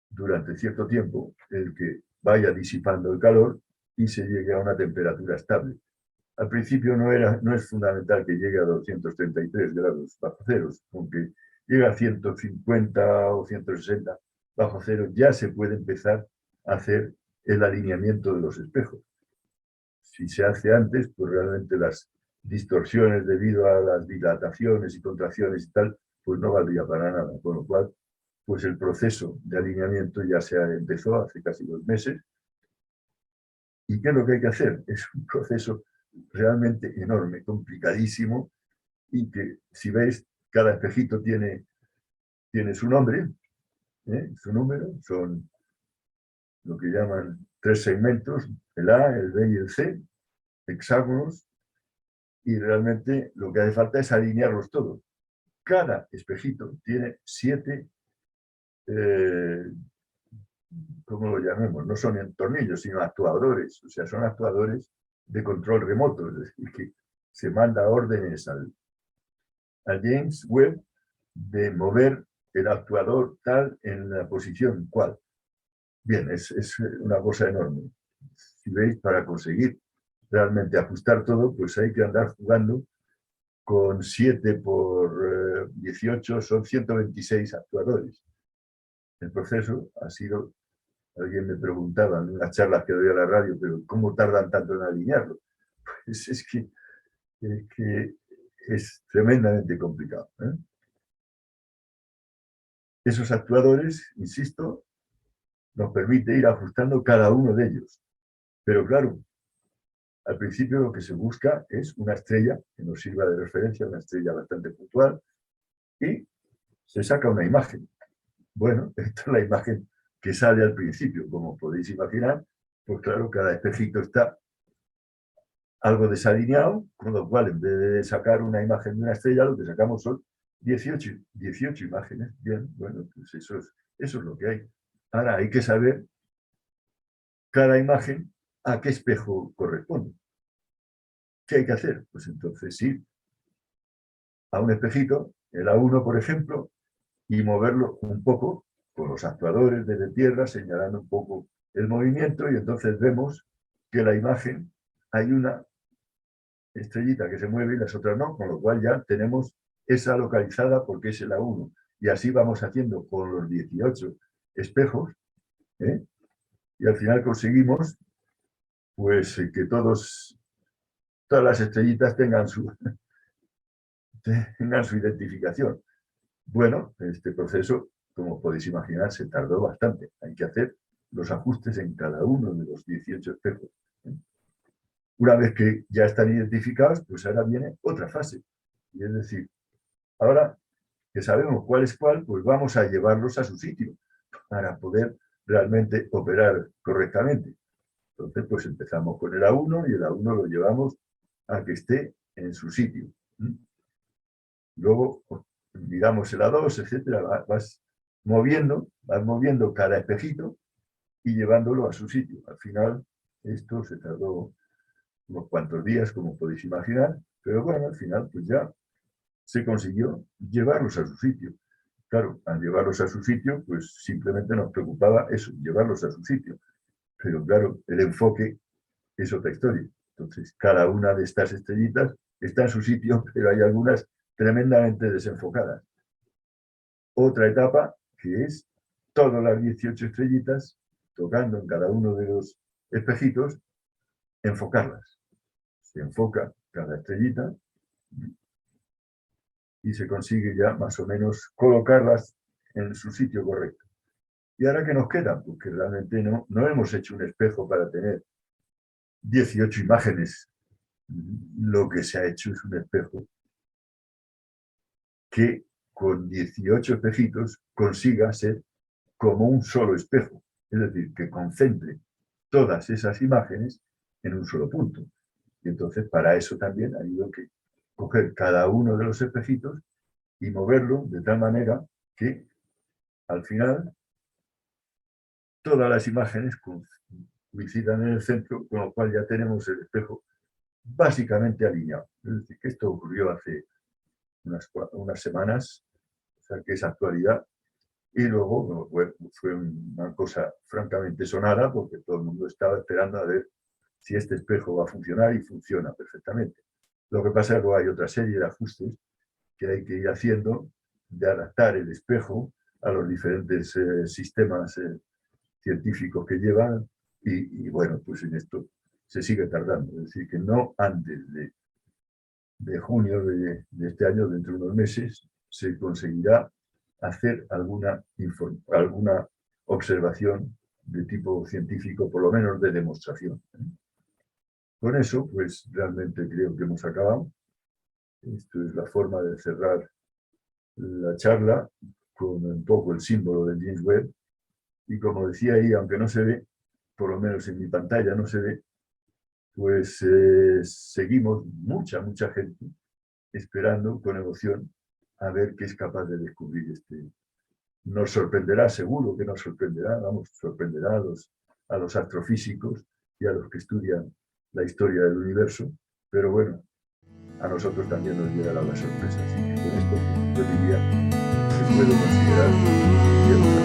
durante cierto tiempo el que vaya disipando el calor y se llegue a una temperatura estable. Al principio no es fundamental que llegue a 233 grados bajo cero, aunque llega a 150 o 160 bajo cero, ya se puede empezar a hacer el alineamiento de los espejos. Si se hace antes, pues realmente las distorsiones debido a las dilataciones y contracciones y tal, pues no valdría para nada. Con lo cual, pues el proceso de alineamiento ya se empezó hace casi 2 meses. ¿Y qué es lo que hay que hacer? Es un proceso realmente enorme, complicadísimo, y que, si veis, cada espejito tiene su nombre, su número, son lo que llaman 3 segmentos, el A, el B y el C, hexágonos, y realmente lo que hace falta es alinearlos todos. Cada espejito tiene 7, ¿cómo lo llamemos? No son tornillos, sino actuadores, o sea, son actuadores de control remoto, es decir, que se manda órdenes a James Webb de mover el actuador tal en la posición cual. Bien, es una cosa enorme. Si veis, para conseguir realmente ajustar todo, pues hay que andar jugando con 7 por 18, son 126 actuadores. El proceso ha sido, alguien me preguntaba en unas charlas que doy a la radio, pero ¿cómo tardan tanto en alinearlo? Pues es que es tremendamente complicado, ¿eh? Esos actuadores, insisto, nos permite ir ajustando cada uno de ellos. Pero claro, al principio lo que se busca es una estrella que nos sirva de referencia, una estrella bastante puntual, y se saca una imagen. Bueno, esta es la imagen que sale al principio, como podéis imaginar, pues claro, cada espejito está algo desalineado, con lo cual en vez de sacar una imagen de una estrella, lo que sacamos son 18 imágenes. Bien, bueno, pues eso es lo que hay. Ahora hay que saber cada imagen a qué espejo corresponde. ¿Qué hay que hacer? Pues entonces sí, a un espejito, el A1 por ejemplo, y moverlo un poco con los actuadores desde tierra, señalando un poco el movimiento, y entonces vemos que la imagen hay una estrellita que se mueve y las otras no, con lo cual ya tenemos esa localizada porque es el A1. Y así vamos haciendo con los 18 espejos, ¿eh? Y al final conseguimos pues que todas las estrellitas tengan su identificación. Bueno, este proceso, como podéis imaginar, se tardó bastante. Hay que hacer los ajustes en cada uno de los 18 espejos. Una vez que ya están identificados, pues ahora viene otra fase. Y es decir, ahora que sabemos cuál es cuál, pues vamos a llevarlos a su sitio para poder realmente operar correctamente. Entonces, pues empezamos con el A1 y el A1 lo llevamos a que esté en su sitio. Luego miramos el A2, etcétera, vas moviendo cada espejito y llevándolo a su sitio. Al final, esto se tardó unos cuantos días, como podéis imaginar, pero bueno, al final, pues ya se consiguió llevarlos a su sitio. Claro, al llevarlos a su sitio, pues simplemente nos preocupaba eso, llevarlos a su sitio. Pero claro, el enfoque es otra historia. Entonces, cada una de estas estrellitas está en su sitio, pero hay algunas tremendamente desenfocadas. Otra etapa que es todas las 18 estrellitas, tocando en cada uno de los espejitos, enfocarlas. Se enfoca cada estrellita y se consigue ya más o menos colocarlas en su sitio correcto. ¿Y ahora qué nos queda? Porque realmente no hemos hecho un espejo para tener 18 imágenes. Lo que se ha hecho es un espejo que con 18 espejitos consiga ser como un solo espejo. Es decir, que concentre todas esas imágenes en un solo punto. Y entonces para eso también ha habido que coger cada uno de los espejitos y moverlo de tal manera que al final todas las imágenes coincidan en el centro, con lo cual ya tenemos el espejo básicamente alineado. Es decir, que esto ocurrió hace unas semanas, o sea que es actualidad, y luego bueno, fue una cosa francamente sonada porque todo el mundo estaba esperando a ver si este espejo va a funcionar y funciona perfectamente. Lo que pasa es que luego hay otra serie de ajustes que hay que ir haciendo de adaptar el espejo a los diferentes sistemas científicos que llevan y bueno, pues en esto se sigue tardando. Es decir, que no antes de junio de este año, dentro de unos meses, se conseguirá hacer alguna observación de tipo científico, por lo menos de demostración. Con eso, pues realmente creo que hemos acabado. Esto es la forma de cerrar la charla con un poco el símbolo de James Webb. Y como decía ahí, aunque no se ve, por lo menos en mi pantalla no se ve, pues seguimos mucha gente esperando con emoción a ver qué es capaz de descubrir este. Nos sorprenderá, seguro que nos sorprenderá, vamos, sorprenderá a los astrofísicos y a los que estudian la historia del universo, pero bueno, a nosotros también nos llegará la sorpresa. Así que con esto yo diría que puedo considerar que